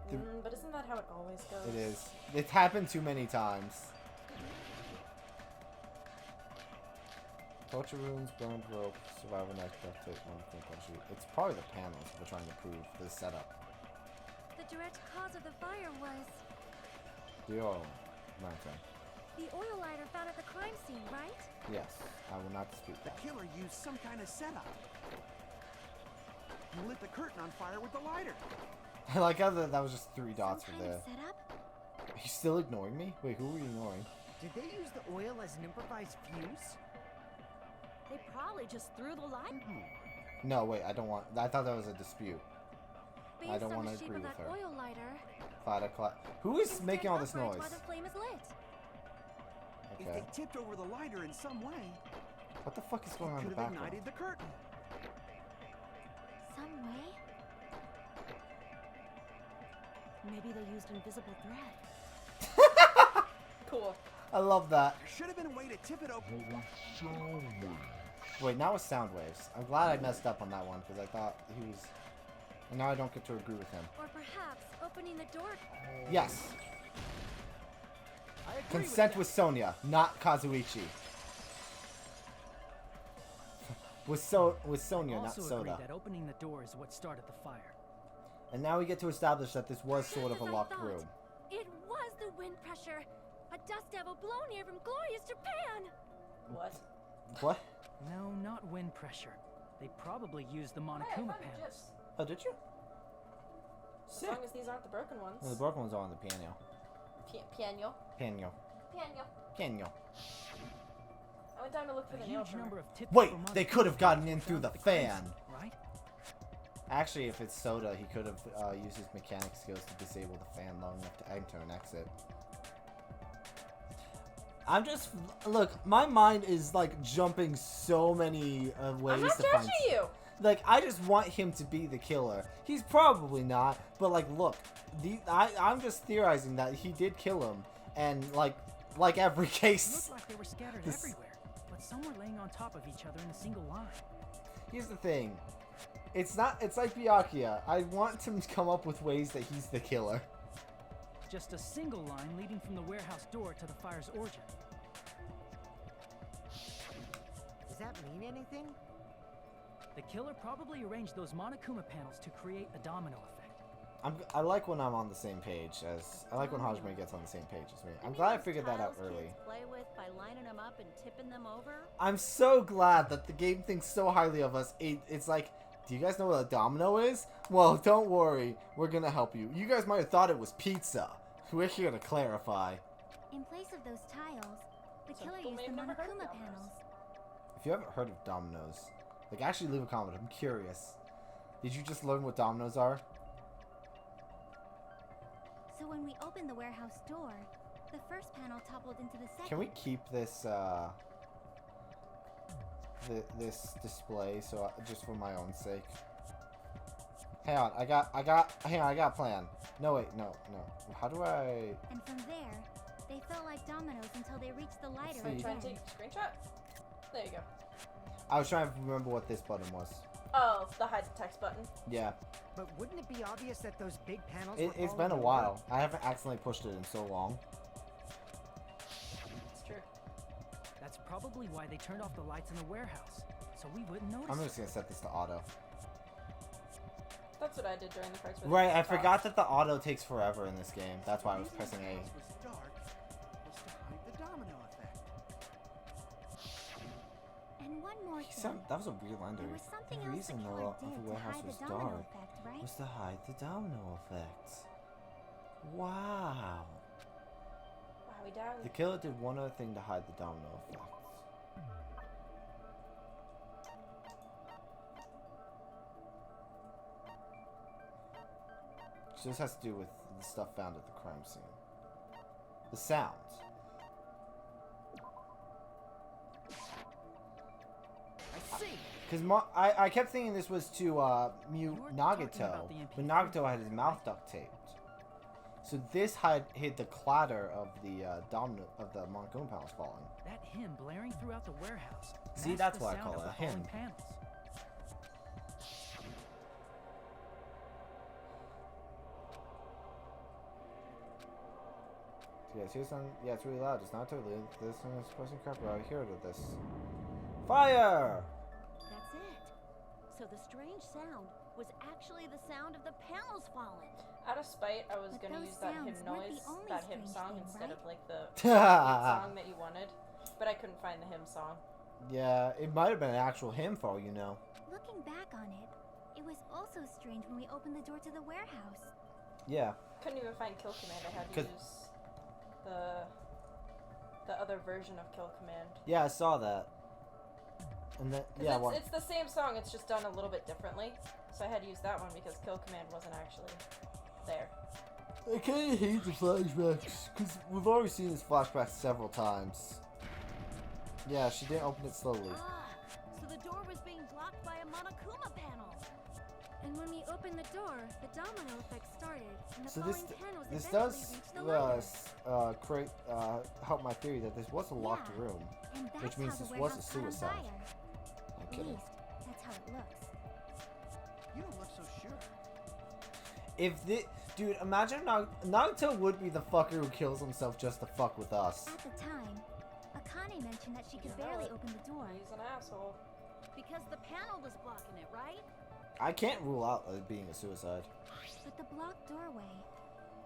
[SPEAKER 2] But isn't that how it always goes?
[SPEAKER 1] It is. It's happened too many times. Torture rooms, burned rope, survivor knife, duct tape, one thing. It's probably the panels we're trying to prove the setup.
[SPEAKER 4] The direct cause of the fire was
[SPEAKER 1] The oil lantern.
[SPEAKER 4] the oil lighter found at the crime scene, right?
[SPEAKER 1] Yes, I will not dispute
[SPEAKER 6] The
[SPEAKER 1] that.
[SPEAKER 6] killer used some kind of setup. He lit the curtain on fire with the lighter.
[SPEAKER 1] I like how that was just 3 dots
[SPEAKER 4] Some
[SPEAKER 1] from
[SPEAKER 4] kind
[SPEAKER 1] there.
[SPEAKER 4] of setup?
[SPEAKER 1] Are you still ignoring me? Wait, who are you ignoring?
[SPEAKER 5] Did they use the oil as an improvised fuse?
[SPEAKER 3] They probably just threw the light.
[SPEAKER 1] No, wait, I don't want. I thought that was a dispute.
[SPEAKER 4] Based
[SPEAKER 1] I don't
[SPEAKER 4] on
[SPEAKER 1] wanna
[SPEAKER 4] the shape
[SPEAKER 1] agree
[SPEAKER 4] of
[SPEAKER 1] with
[SPEAKER 4] that
[SPEAKER 1] her.
[SPEAKER 4] oil lighter,
[SPEAKER 1] Fight o'clock. Who is
[SPEAKER 4] it's
[SPEAKER 1] making
[SPEAKER 4] dead
[SPEAKER 1] all this
[SPEAKER 4] upright
[SPEAKER 1] noise?
[SPEAKER 4] while the flame is lit.
[SPEAKER 6] If
[SPEAKER 1] Okay.
[SPEAKER 6] they tipped over the lighter in some way,
[SPEAKER 1] What the fuck is
[SPEAKER 6] it
[SPEAKER 1] going on in
[SPEAKER 6] could
[SPEAKER 1] the
[SPEAKER 6] have
[SPEAKER 1] background?
[SPEAKER 6] ignited the curtain.
[SPEAKER 4] Some way?
[SPEAKER 3] Maybe they used invisible thread.
[SPEAKER 2] Cool.
[SPEAKER 1] I love that.
[SPEAKER 6] There should have been a way to tip it over.
[SPEAKER 1] Wait, now it's sound waves. I'm glad I messed up on that one because I thought he was. And now I don't get to agree with him.
[SPEAKER 4] Or perhaps opening the door.
[SPEAKER 1] Yes.
[SPEAKER 5] I agree
[SPEAKER 1] Consent
[SPEAKER 5] with
[SPEAKER 1] with Sonia, not Kazuichi. with Sonia, not
[SPEAKER 7] Also agree
[SPEAKER 1] Soda.
[SPEAKER 7] that opening the door is what started the fire.
[SPEAKER 1] And now we get to establish that this was
[SPEAKER 4] Just
[SPEAKER 1] sort of a
[SPEAKER 4] as I
[SPEAKER 1] locked
[SPEAKER 4] thought.
[SPEAKER 1] room.
[SPEAKER 4] It was the wind pressure. A dust devil blown here from glorious Japan.
[SPEAKER 2] What?
[SPEAKER 1] What?
[SPEAKER 7] No, not wind pressure. They probably used the Monokuma panels.
[SPEAKER 1] Oh, did you?
[SPEAKER 2] As
[SPEAKER 1] Sick.
[SPEAKER 2] long as these aren't the broken ones.
[SPEAKER 1] No, the broken ones are on the piano.
[SPEAKER 2] Piano.
[SPEAKER 1] Piano.
[SPEAKER 2] Piano.
[SPEAKER 1] Piano.
[SPEAKER 2] went down to look for the
[SPEAKER 7] A
[SPEAKER 2] nail
[SPEAKER 7] huge
[SPEAKER 2] trimmer.
[SPEAKER 7] number of typical
[SPEAKER 1] Wait,
[SPEAKER 7] Monokuma
[SPEAKER 1] they could have gotten in
[SPEAKER 7] fans
[SPEAKER 1] through the
[SPEAKER 7] found crime
[SPEAKER 1] fan.
[SPEAKER 7] scene, right?
[SPEAKER 1] Actually, if it's Soda, he could have used his mechanic skills to disable the fan long enough to enter and exit. I'm just look. My mind is like jumping so many ways
[SPEAKER 2] I'm not
[SPEAKER 1] to find.
[SPEAKER 2] judging you.
[SPEAKER 1] Like, I just want him to be the killer. He's probably not, but like, look, I'm just theorizing that he did kill him, and like every
[SPEAKER 7] It
[SPEAKER 1] case.
[SPEAKER 7] looked like they were scattered
[SPEAKER 1] This-
[SPEAKER 7] everywhere, but some were laying on top of each other in a single line.
[SPEAKER 1] Here's the thing, it's like Byakuya. I want him to come up with ways that he's the killer.
[SPEAKER 7] Just a single line leading from the warehouse door to the fire's origin.
[SPEAKER 5] Does that mean anything?
[SPEAKER 7] The killer probably arranged those Monokuma panels to create a domino effect.
[SPEAKER 1] I like when I'm on the same page as I like when Hajime gets on the same page as me. I'm
[SPEAKER 8] You
[SPEAKER 1] glad I
[SPEAKER 8] mean those
[SPEAKER 1] figured that out
[SPEAKER 8] tiles
[SPEAKER 1] early.
[SPEAKER 8] kids play with by lining them up and tipping them over?
[SPEAKER 1] I'm so glad that the game thinks so highly of us. It's like, do you guys know what a domino is? Well, don't worry, we're gonna help you. You guys might have thought it was pizza. We're here to clarify.
[SPEAKER 4] In place of those tiles, the
[SPEAKER 2] Some
[SPEAKER 4] killer
[SPEAKER 2] people
[SPEAKER 4] used
[SPEAKER 2] may
[SPEAKER 4] the
[SPEAKER 2] have never heard of
[SPEAKER 4] Monokuma
[SPEAKER 2] dominoes.
[SPEAKER 4] panels.
[SPEAKER 1] If you haven't heard of dominoes, like, actually leave a comment. I'm curious. Did you just learn what dominoes are?
[SPEAKER 4] So when we opened the warehouse door, the first panel toppled into the second.
[SPEAKER 1] Can we keep this this display so just for my own sake? Hang on, I got a plan. No wait, no. How do I?
[SPEAKER 4] And from there, they felt like dominoes until they reached the lighter
[SPEAKER 1] see.
[SPEAKER 2] Try and
[SPEAKER 4] again.
[SPEAKER 2] take a screenshot. There you go.
[SPEAKER 1] I was trying to remember what this button was.
[SPEAKER 2] Oh, the hide the text button.
[SPEAKER 1] Yeah,
[SPEAKER 5] But wouldn't it be obvious that those big panels
[SPEAKER 1] it's
[SPEAKER 5] were
[SPEAKER 1] been a
[SPEAKER 5] falling
[SPEAKER 1] while. I haven't accidentally pushed it in so long.
[SPEAKER 2] It's true.
[SPEAKER 7] That's probably why they turned off the lights in the warehouse, so we wouldn't notice.
[SPEAKER 1] I'm just gonna set this to auto.
[SPEAKER 2] That's what I did during the parts where
[SPEAKER 1] Right,
[SPEAKER 2] they
[SPEAKER 1] I
[SPEAKER 2] took off.
[SPEAKER 1] forgot that the auto takes forever in this game. That's why I was pressing A.
[SPEAKER 6] Was dark was to hide the domino effect.
[SPEAKER 4] And one more thing.
[SPEAKER 1] That was a weird line
[SPEAKER 4] There
[SPEAKER 1] to
[SPEAKER 4] was something
[SPEAKER 1] The
[SPEAKER 4] else the
[SPEAKER 1] reason
[SPEAKER 4] killer
[SPEAKER 1] the
[SPEAKER 4] did to
[SPEAKER 1] warehouse
[SPEAKER 4] hide
[SPEAKER 1] was
[SPEAKER 4] the domino
[SPEAKER 1] dark
[SPEAKER 4] effect, right?
[SPEAKER 1] was to hide the domino effect. Wow.
[SPEAKER 2] Wowie dowie.
[SPEAKER 1] The killer did one other thing to hide the domino effect. So this has to do with the stuff found at the crime scene. The sounds.
[SPEAKER 7] I see.
[SPEAKER 1] Because I kept thinking this was to mute
[SPEAKER 7] You're talking
[SPEAKER 1] Nagato,
[SPEAKER 7] about the
[SPEAKER 1] but
[SPEAKER 7] MP3
[SPEAKER 1] Nagato had his mouth duct taped. So this hid the clatter of the domino of the Monokuma panels falling.
[SPEAKER 7] That hymn blaring throughout the warehouse.
[SPEAKER 1] See,
[SPEAKER 7] masked
[SPEAKER 1] that's
[SPEAKER 7] the
[SPEAKER 1] why I
[SPEAKER 7] sound
[SPEAKER 1] call
[SPEAKER 7] of
[SPEAKER 1] it
[SPEAKER 7] the
[SPEAKER 1] a hymn.
[SPEAKER 7] falling panels.
[SPEAKER 1] Yes, here's some. Yeah, it's really loud. It's not totally. This one is supposed to crap. I hear this. Fire!
[SPEAKER 8] That's it. So the strange sound was actually the sound of the panels falling.
[SPEAKER 2] Out of spite, I was
[SPEAKER 4] But
[SPEAKER 2] gonna
[SPEAKER 4] those
[SPEAKER 2] use that hymn
[SPEAKER 4] sounds weren't the
[SPEAKER 2] noise,
[SPEAKER 4] only
[SPEAKER 2] that hymn
[SPEAKER 4] strange
[SPEAKER 2] song,
[SPEAKER 4] thing,
[SPEAKER 2] instead
[SPEAKER 4] right?
[SPEAKER 2] of like the song that you wanted, but I couldn't find the hymn song.
[SPEAKER 1] Yeah, it might have been an actual hymn for all you know.
[SPEAKER 4] Looking back on it, it was also strange when we opened the door to the warehouse.
[SPEAKER 1] Yeah.
[SPEAKER 2] Couldn't even find Kill Command. I had to
[SPEAKER 1] 'Cause-
[SPEAKER 2] use the other version of Kill Command.
[SPEAKER 1] Yeah, I saw that. And then
[SPEAKER 2] 'Cause
[SPEAKER 1] yeah, well,
[SPEAKER 2] it's the same song, it's just done a little bit differently. So I had to use that one because Kill Command wasn't actually there.
[SPEAKER 1] I kind of hate the flashbacks because we've already seen this flashback several times. Yeah, she didn't open it slowly.
[SPEAKER 8] Ah, so the door was being blocked by a Monokuma panel.
[SPEAKER 4] And when we opened the door, the domino effect started, and the
[SPEAKER 1] So
[SPEAKER 4] falling panels
[SPEAKER 1] this
[SPEAKER 4] eventually
[SPEAKER 1] does
[SPEAKER 4] reached the lighter.
[SPEAKER 1] create help my theory that this was a locked
[SPEAKER 4] Yeah.
[SPEAKER 1] room.
[SPEAKER 4] And that's
[SPEAKER 1] which means
[SPEAKER 4] how the
[SPEAKER 1] this was a
[SPEAKER 4] warehouse caught on
[SPEAKER 1] suicide.
[SPEAKER 4] fire.
[SPEAKER 1] I'm
[SPEAKER 4] At
[SPEAKER 1] kidding.
[SPEAKER 4] least, that's how it looks.
[SPEAKER 6] You don't look so sure.
[SPEAKER 1] If the dude, imagine Nagato would be the fucker who kills himself just to fuck with us.
[SPEAKER 4] At the time, Akane mentioned that she could
[SPEAKER 2] You know
[SPEAKER 4] barely
[SPEAKER 2] it.
[SPEAKER 4] open the door.
[SPEAKER 2] He's an asshole.
[SPEAKER 8] Because the panel was blocking it, right?
[SPEAKER 1] I can't rule out it being a suicide.
[SPEAKER 4] But the blocked doorway,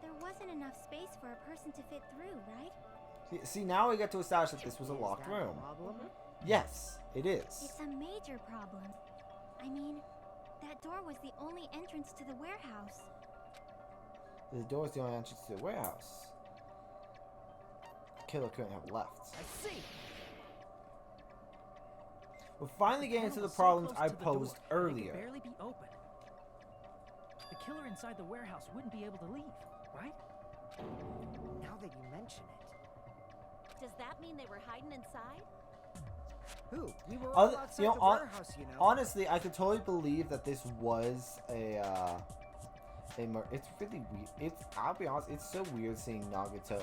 [SPEAKER 4] there wasn't enough space for a person to fit through, right?
[SPEAKER 1] See, now we get to establish that this was a
[SPEAKER 5] Is
[SPEAKER 1] locked
[SPEAKER 5] that a
[SPEAKER 1] room.
[SPEAKER 5] problem?
[SPEAKER 1] Yes, it is.
[SPEAKER 4] It's a major problem. I mean, that door was the only entrance to the warehouse.
[SPEAKER 1] The door is the only entrance to the warehouse. The killer couldn't have left.
[SPEAKER 7] I see.
[SPEAKER 1] We're finally getting to the problems I posed earlier.
[SPEAKER 7] It could barely be open. The killer inside the warehouse wouldn't be able to leave, right?
[SPEAKER 5] Now that you mention it.
[SPEAKER 8] Does that mean they were hiding inside?
[SPEAKER 5] Who? We were all outside the warehouse, you know.
[SPEAKER 1] Honestly, I could totally believe that this was a it's really weird. I'll be honest, it's so weird seeing Nagato.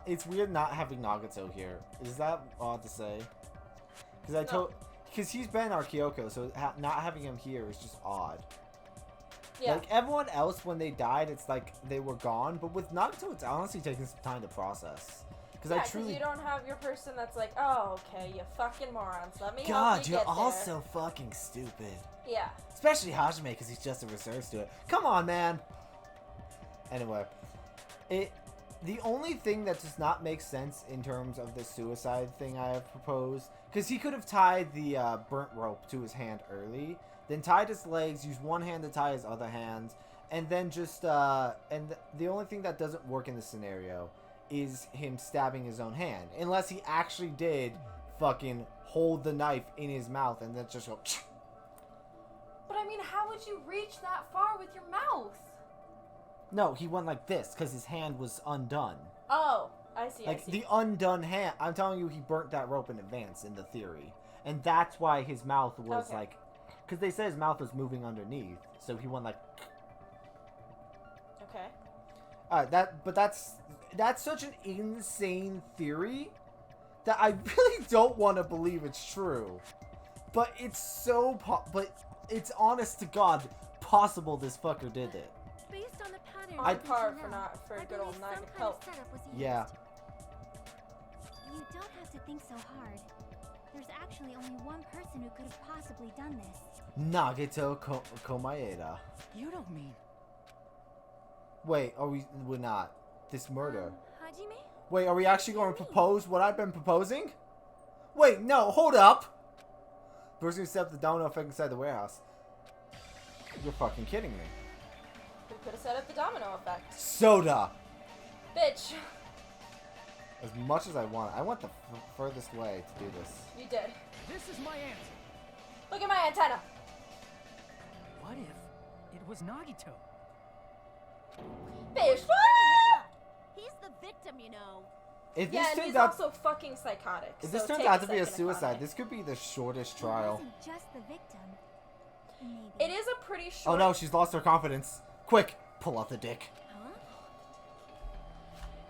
[SPEAKER 1] It's weird not having Nagato here. Is that odd to say? Because he's been our Kyoko, so not having him here is just odd.
[SPEAKER 2] Yeah.
[SPEAKER 1] Like everyone else, when they died, it's like they were gone. But with Nagato, it's honestly taking some time to process. Because
[SPEAKER 2] you don't have your person that's like, oh, okay, you fucking morons. Let me help
[SPEAKER 1] God,
[SPEAKER 2] you
[SPEAKER 1] you're
[SPEAKER 2] get there.
[SPEAKER 1] also fucking stupid.
[SPEAKER 2] Yeah.
[SPEAKER 1] Especially Hajime, because he's just a reserve student. Come on, man. Anyway, the only thing that does not make sense in terms of the suicide thing I have proposed, because he could have tied the burnt rope to his hand early, then tied his legs, used one hand to tie his other hand, and then just and the only thing that doesn't work in this scenario is him stabbing his own hand, unless he actually did fucking hold the knife in his mouth and then just go.
[SPEAKER 2] But I mean, how would you reach that far with your mouth?
[SPEAKER 1] No, he went like this because his hand was undone.
[SPEAKER 2] Oh, I see.
[SPEAKER 1] Like
[SPEAKER 2] I see.
[SPEAKER 1] the undone hand. I'm telling you, he burnt that rope in advance in the theory, and that's why his mouth was like, because they said his mouth was moving underneath, so he went like.
[SPEAKER 2] Okay.
[SPEAKER 1] But that's such an insane theory that I really don't want to believe it's true. But it's so but it's honest to God possible this fucker did it.
[SPEAKER 4] Based on the pattern
[SPEAKER 2] On
[SPEAKER 4] of
[SPEAKER 2] par
[SPEAKER 4] the
[SPEAKER 2] for
[SPEAKER 4] canal,
[SPEAKER 2] a
[SPEAKER 4] I
[SPEAKER 2] good old
[SPEAKER 4] believe
[SPEAKER 2] Naga
[SPEAKER 4] some kind
[SPEAKER 2] pelt.
[SPEAKER 4] of setup was used.
[SPEAKER 1] Yeah.
[SPEAKER 4] You don't have to think so hard. There's actually only one person who could have possibly done this.
[SPEAKER 1] Nagato Komaeda.
[SPEAKER 7] You don't mean...
[SPEAKER 1] Wait, we're not. This murder.
[SPEAKER 4] Hajime?
[SPEAKER 1] Wait, are we actually going to propose what I've been proposing? Wait, no, hold up! Person who set up the domino effect inside the warehouse. You're fucking kidding me.
[SPEAKER 2] Who could have set up the domino effect?
[SPEAKER 1] Soda!
[SPEAKER 2] Bitch.
[SPEAKER 1] As much as I want. I went the furthest way to do this.
[SPEAKER 2] You did.
[SPEAKER 7] This is my answer.
[SPEAKER 2] Look at my antenna.
[SPEAKER 7] What if it was Nagito?
[SPEAKER 2] Bitch, what?
[SPEAKER 8] He's the victim, you know.
[SPEAKER 1] If
[SPEAKER 2] Yeah,
[SPEAKER 1] this
[SPEAKER 2] and
[SPEAKER 1] turns
[SPEAKER 2] he's
[SPEAKER 1] out,
[SPEAKER 2] also fucking psychotic.
[SPEAKER 1] if this
[SPEAKER 2] so
[SPEAKER 1] turns
[SPEAKER 2] take
[SPEAKER 1] out to be a
[SPEAKER 2] second
[SPEAKER 1] suicide,
[SPEAKER 2] comment.
[SPEAKER 1] this could be the shortest
[SPEAKER 4] It
[SPEAKER 1] trial.
[SPEAKER 4] wasn't just the victim. Maybe.
[SPEAKER 2] It is a pretty
[SPEAKER 1] Oh
[SPEAKER 2] short.
[SPEAKER 1] no, she's lost her confidence. Quick, pull out the dick.
[SPEAKER 8] Huh?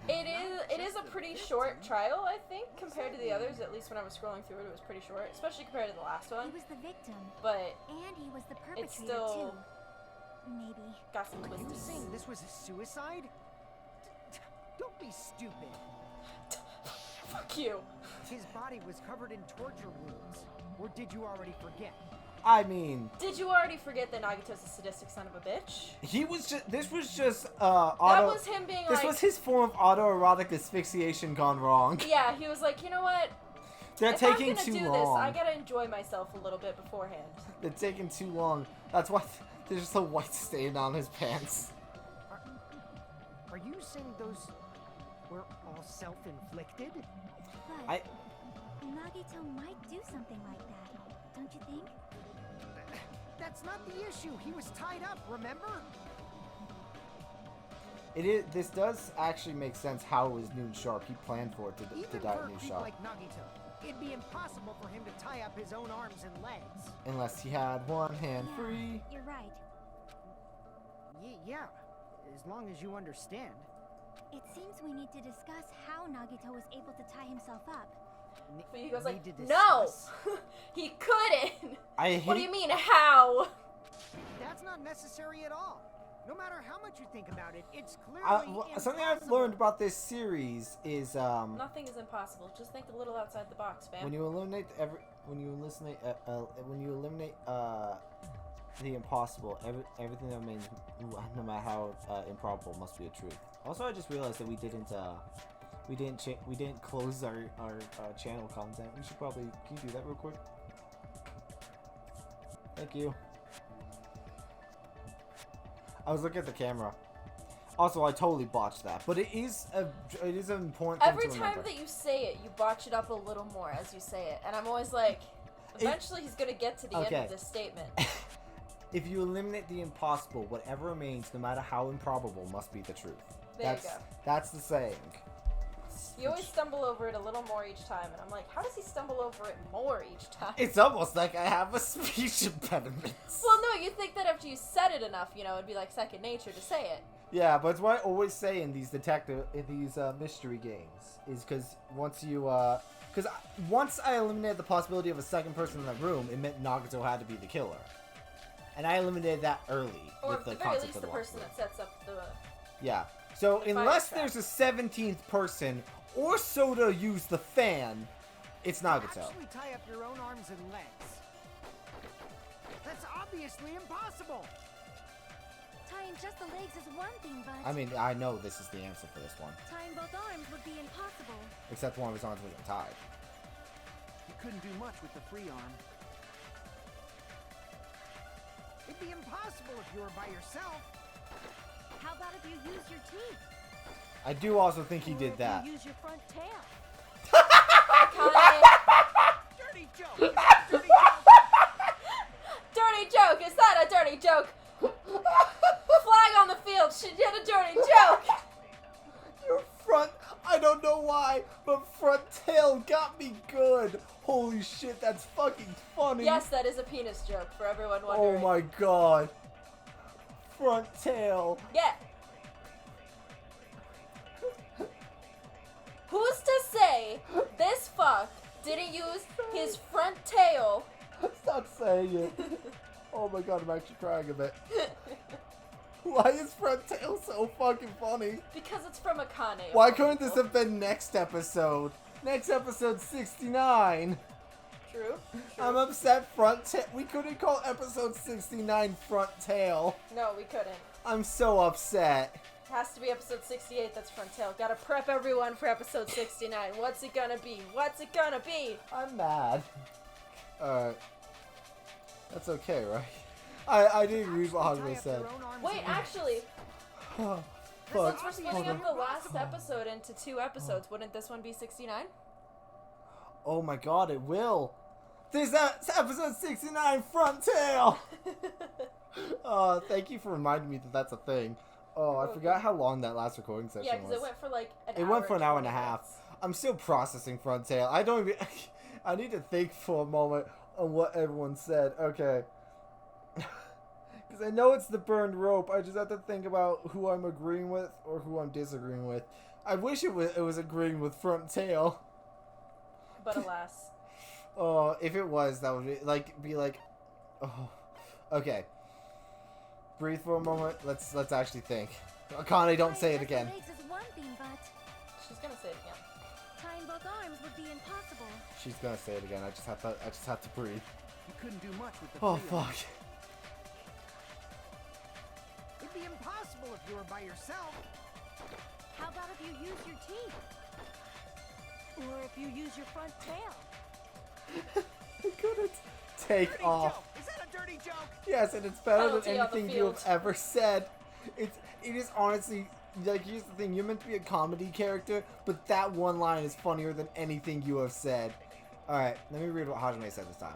[SPEAKER 2] It is a pretty short trial, I think, compared to the others. At least when I was scrolling through it, it was pretty short, especially compared to the last one.
[SPEAKER 4] He was the victim,
[SPEAKER 2] But
[SPEAKER 4] and he was the perpetrator
[SPEAKER 2] it's still
[SPEAKER 4] too. Maybe.
[SPEAKER 2] got some
[SPEAKER 5] Are you
[SPEAKER 2] twists.
[SPEAKER 5] saying this was a suicide? Don't be stupid.
[SPEAKER 2] Fuck you.
[SPEAKER 5] His body was covered in torture wounds. Or did you already forget?
[SPEAKER 1] I mean,
[SPEAKER 2] Did you already forget that Nagito's a sadistic son of a bitch?
[SPEAKER 1] he was just. This was just
[SPEAKER 2] That was him being
[SPEAKER 1] This
[SPEAKER 2] like.
[SPEAKER 1] was his form of autoerotic asphyxiation gone wrong.
[SPEAKER 2] Yeah, he was like, you know what?
[SPEAKER 1] They're
[SPEAKER 2] if
[SPEAKER 1] taking
[SPEAKER 2] I'm gonna
[SPEAKER 1] too
[SPEAKER 2] do
[SPEAKER 1] long.
[SPEAKER 2] this, I gotta enjoy myself a little bit beforehand.
[SPEAKER 1] They're taking too long. That's why there's just a white stain on his pants.
[SPEAKER 5] Are you saying those were all self-inflicted?
[SPEAKER 4] But Nagito might do something like that, don't you think?
[SPEAKER 5] That's not the issue. He was tied up, remember?
[SPEAKER 1] It is. This does actually make sense. How it was noon sharp. He planned for it to
[SPEAKER 5] Even
[SPEAKER 1] die
[SPEAKER 5] for
[SPEAKER 1] at
[SPEAKER 5] a
[SPEAKER 1] noon
[SPEAKER 5] creep
[SPEAKER 1] sharp.
[SPEAKER 5] like Nagito, it'd be impossible for him to tie up his own arms and legs.
[SPEAKER 1] Unless he had one hand
[SPEAKER 4] Yeah,
[SPEAKER 1] free.
[SPEAKER 4] You're right.
[SPEAKER 5] Yeah, as long as you understand.
[SPEAKER 4] It seems we need to discuss how Nagito was able to tie himself up.
[SPEAKER 2] But he goes like,
[SPEAKER 5] Need to
[SPEAKER 2] no,
[SPEAKER 5] discuss?
[SPEAKER 2] he couldn't.
[SPEAKER 1] I hate.
[SPEAKER 2] What do you mean, how?
[SPEAKER 5] That's not necessary at all. No matter how much you think about it, it's clearly
[SPEAKER 1] Something I've
[SPEAKER 5] impossible.
[SPEAKER 1] learned about this series is
[SPEAKER 2] Nothing is impossible. Just think a little outside the box, fam.
[SPEAKER 1] when you eliminate the impossible, everything that remains, no matter how improbable, must be a truth. Also, I just realized that we didn't close our channel content. We should probably. Can you do that real quick? Thank you. I was looking at the camera. Also, I totally botched that, but it is an important thing
[SPEAKER 2] Every
[SPEAKER 1] to
[SPEAKER 2] time
[SPEAKER 1] remember.
[SPEAKER 2] that you say it, you botch it up a little more as you say it, and I'm always like, Eventually, he's gonna get to the end
[SPEAKER 1] Okay.
[SPEAKER 2] of this statement.
[SPEAKER 1] If you eliminate the impossible, whatever remains, no matter how improbable, must be the truth.
[SPEAKER 2] There you go.
[SPEAKER 1] That's the saying.
[SPEAKER 2] You always stumble over it a little more each time, and I'm like, how does he stumble over it more each time?
[SPEAKER 1] It's almost like I have a speech impediment.
[SPEAKER 2] Well, no, you think that after you said it enough, you know, it'd be like second nature to say it.
[SPEAKER 1] Yeah, but it's what I always say in these mystery games is because once I eliminated the possibility of a second person in the room, it meant Nagato had to be the killer, and I eliminated that early
[SPEAKER 2] Or
[SPEAKER 1] with
[SPEAKER 2] at
[SPEAKER 1] the
[SPEAKER 2] the very
[SPEAKER 1] concept
[SPEAKER 2] least,
[SPEAKER 1] of
[SPEAKER 2] the
[SPEAKER 1] the
[SPEAKER 2] person that sets up the...
[SPEAKER 1] Yeah. So
[SPEAKER 2] the
[SPEAKER 1] unless
[SPEAKER 2] fire
[SPEAKER 1] there's a 17th person or Soda used the fan, it's Nagato.
[SPEAKER 5] Actually tie up your own arms and legs. That's obviously impossible.
[SPEAKER 4] Tying just the legs is one thing, but
[SPEAKER 1] I mean, I know this is the answer for this one,
[SPEAKER 4] tying both arms would be impossible.
[SPEAKER 1] except one of his arms wasn't tied.
[SPEAKER 6] You couldn't do much with the free arm.
[SPEAKER 5] It'd be impossible if you were by yourself.
[SPEAKER 8] How about if you use your teeth?
[SPEAKER 1] I do also think he
[SPEAKER 8] Or
[SPEAKER 1] did
[SPEAKER 8] if
[SPEAKER 1] that.
[SPEAKER 8] You use your front tail.
[SPEAKER 6] Dirty joke! Is that a dirty joke?
[SPEAKER 2] Dirty joke! Is that a dirty joke? Flag on the field! She did a dirty joke!
[SPEAKER 1] Your front, I don't know why, but front tail got me good. Holy shit, that's fucking funny.
[SPEAKER 2] Yes, that is a penis joke for everyone
[SPEAKER 1] Oh
[SPEAKER 2] wondering.
[SPEAKER 1] my god. Front tail.
[SPEAKER 2] Yeah. Who's to say this fuck didn't use his front tail?
[SPEAKER 1] Stop saying it. Oh my god, I'm actually crying a bit. Why is front tail so fucking funny?
[SPEAKER 2] Because it's from Akane.
[SPEAKER 1] Why couldn't this have been next episode? Next episode 69.
[SPEAKER 2] True.
[SPEAKER 1] I'm upset front tail. We couldn't call episode 69 front tail.
[SPEAKER 2] No, we couldn't.
[SPEAKER 1] I'm so upset.
[SPEAKER 2] Has to be episode 68 that's front tail. Gotta prep everyone for episode 69. What's it gonna be? What's it gonna be?
[SPEAKER 1] I'm mad. Alright. That's okay, right? I didn't read what
[SPEAKER 5] Tie
[SPEAKER 1] Hajime
[SPEAKER 5] up
[SPEAKER 1] said.
[SPEAKER 5] your own arms
[SPEAKER 2] Wait,
[SPEAKER 5] and legs.
[SPEAKER 2] actually,
[SPEAKER 1] Fuck.
[SPEAKER 2] since we're splitting
[SPEAKER 1] Hold
[SPEAKER 2] up
[SPEAKER 1] on.
[SPEAKER 2] the last episode into 2 episodes, wouldn't this one be 69?
[SPEAKER 1] Oh my god, it will. There's that episode 69 front tail. Thank you for reminding me that that's a thing. Oh, I forgot how long that last recording session
[SPEAKER 2] Yeah, because
[SPEAKER 1] was.
[SPEAKER 2] it went for like an
[SPEAKER 1] It
[SPEAKER 2] hour.
[SPEAKER 1] went for an hour and a
[SPEAKER 2] 20
[SPEAKER 1] half.
[SPEAKER 2] minutes.
[SPEAKER 1] I'm still processing front tail. I don't even. I need to think for a moment on what everyone said. Okay. Because I know it's the burned rope. I just have to think about who I'm agreeing with or who I'm disagreeing with. I wish it was agreeing with front tail.
[SPEAKER 2] But alas.
[SPEAKER 1] Oh, if it was, that would be like, oh, okay. Breathe for a moment. Let's actually think. Akane, don't say it again.
[SPEAKER 4] Tying just the legs is one thing, but
[SPEAKER 2] She's gonna say it again.
[SPEAKER 4] tying both arms would be impossible.
[SPEAKER 1] She's gonna say it again. I just have to breathe.
[SPEAKER 6] You couldn't do much with the
[SPEAKER 1] Oh
[SPEAKER 6] free arm.
[SPEAKER 1] fuck.
[SPEAKER 5] It'd be impossible if you were by yourself.
[SPEAKER 8] How about if you use your teeth? Or if you use your front tail?
[SPEAKER 1] I couldn't take
[SPEAKER 6] Dirty
[SPEAKER 1] off.
[SPEAKER 6] joke! Is that a dirty joke?
[SPEAKER 1] Yes, and it's better than
[SPEAKER 2] Penalty on the
[SPEAKER 1] anything you have
[SPEAKER 2] field.
[SPEAKER 1] ever said. It is honestly, like, here's the thing, you're meant to be a comedy character, but that one line is funnier than anything you have said. Alright, let me read what Hajime said this time.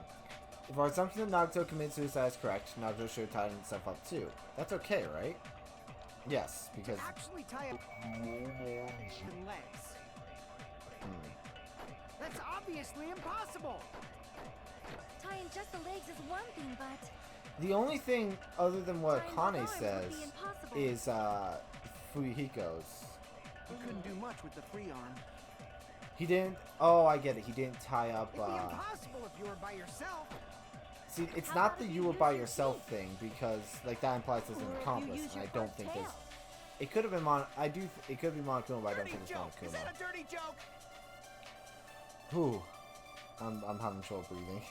[SPEAKER 1] If our assumption that Nagato committed suicide is correct, Nagato should have tied himself up too. That's okay, right? Yes, because...
[SPEAKER 5] Actually tie up and legs. That's obviously impossible.
[SPEAKER 4] Tying just the legs is one thing, but
[SPEAKER 1] The only thing other than what
[SPEAKER 4] tying both
[SPEAKER 1] Akane
[SPEAKER 4] arms
[SPEAKER 1] says
[SPEAKER 4] would be impossible.
[SPEAKER 1] is, Fuyuhiko's.
[SPEAKER 6] You couldn't do much with the free arm.
[SPEAKER 1] He didn't... Oh, I get it. He didn't tie up,
[SPEAKER 5] It'd be impossible if you were by yourself.
[SPEAKER 1] See, it's
[SPEAKER 8] How
[SPEAKER 1] not
[SPEAKER 8] about
[SPEAKER 1] the
[SPEAKER 8] if
[SPEAKER 1] you
[SPEAKER 8] you
[SPEAKER 1] were
[SPEAKER 8] use
[SPEAKER 1] by
[SPEAKER 8] your
[SPEAKER 1] yourself
[SPEAKER 8] teeth?
[SPEAKER 1] thing, because, like, that implies there's an
[SPEAKER 8] Or if you
[SPEAKER 1] accomplice,
[SPEAKER 8] use
[SPEAKER 1] and
[SPEAKER 8] your
[SPEAKER 1] I don't
[SPEAKER 8] front
[SPEAKER 1] think
[SPEAKER 8] tail?
[SPEAKER 1] there's... It could have been it could be Monokuma, but I don't
[SPEAKER 6] Dirty
[SPEAKER 1] think it's
[SPEAKER 6] joke! Is
[SPEAKER 1] Monokuma.
[SPEAKER 6] that a dirty joke?
[SPEAKER 1] Whew. I'm having trouble breathing.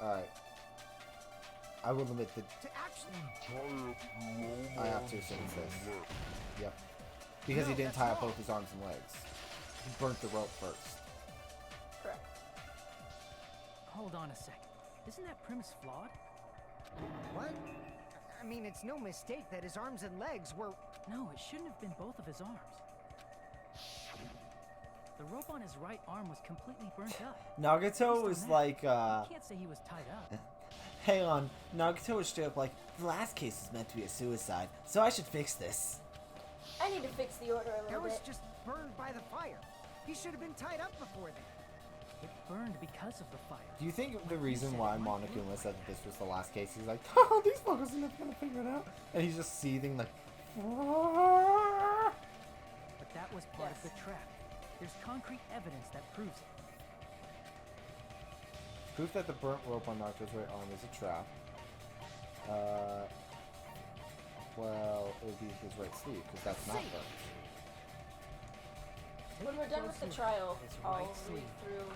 [SPEAKER 1] Alright. I will admit that
[SPEAKER 5] To actually
[SPEAKER 1] I have to assume it's this. Yep. Because he
[SPEAKER 5] No,
[SPEAKER 1] didn't
[SPEAKER 5] that's
[SPEAKER 1] tie up
[SPEAKER 5] wrong.
[SPEAKER 1] both his arms and legs. He burnt the rope first.
[SPEAKER 2] Correct.
[SPEAKER 7] Hold on a second. Isn't that premise flawed?
[SPEAKER 5] what? I mean, it's no mistake that his arms and legs were.
[SPEAKER 7] No, it shouldn't have been both of his arms. The rope on his right arm was completely burnt up.
[SPEAKER 1] Nagato was like,
[SPEAKER 7] You can't say he was tied up.
[SPEAKER 1] hang on, Nagato was straight up like, the last case is meant to be a suicide, so I should fix this.
[SPEAKER 2] I need to fix the order a
[SPEAKER 5] That
[SPEAKER 2] little
[SPEAKER 5] was
[SPEAKER 2] bit.
[SPEAKER 5] just burned by the fire. He should have been tied up before then.
[SPEAKER 7] It burned because of the fire.
[SPEAKER 1] Do you think the reason why Monokuma said that this was the last case, he's like, oh, these fuckers are never gonna figure it out, and he's just seething like,
[SPEAKER 7] But that was part of the trap. There's concrete evidence that proves it.
[SPEAKER 1] proof that the burnt rope on Nagato's right arm is a trap. Well, it would be his right sleeve, because that's not burnt.
[SPEAKER 2] When we're done with the trial, I'll read through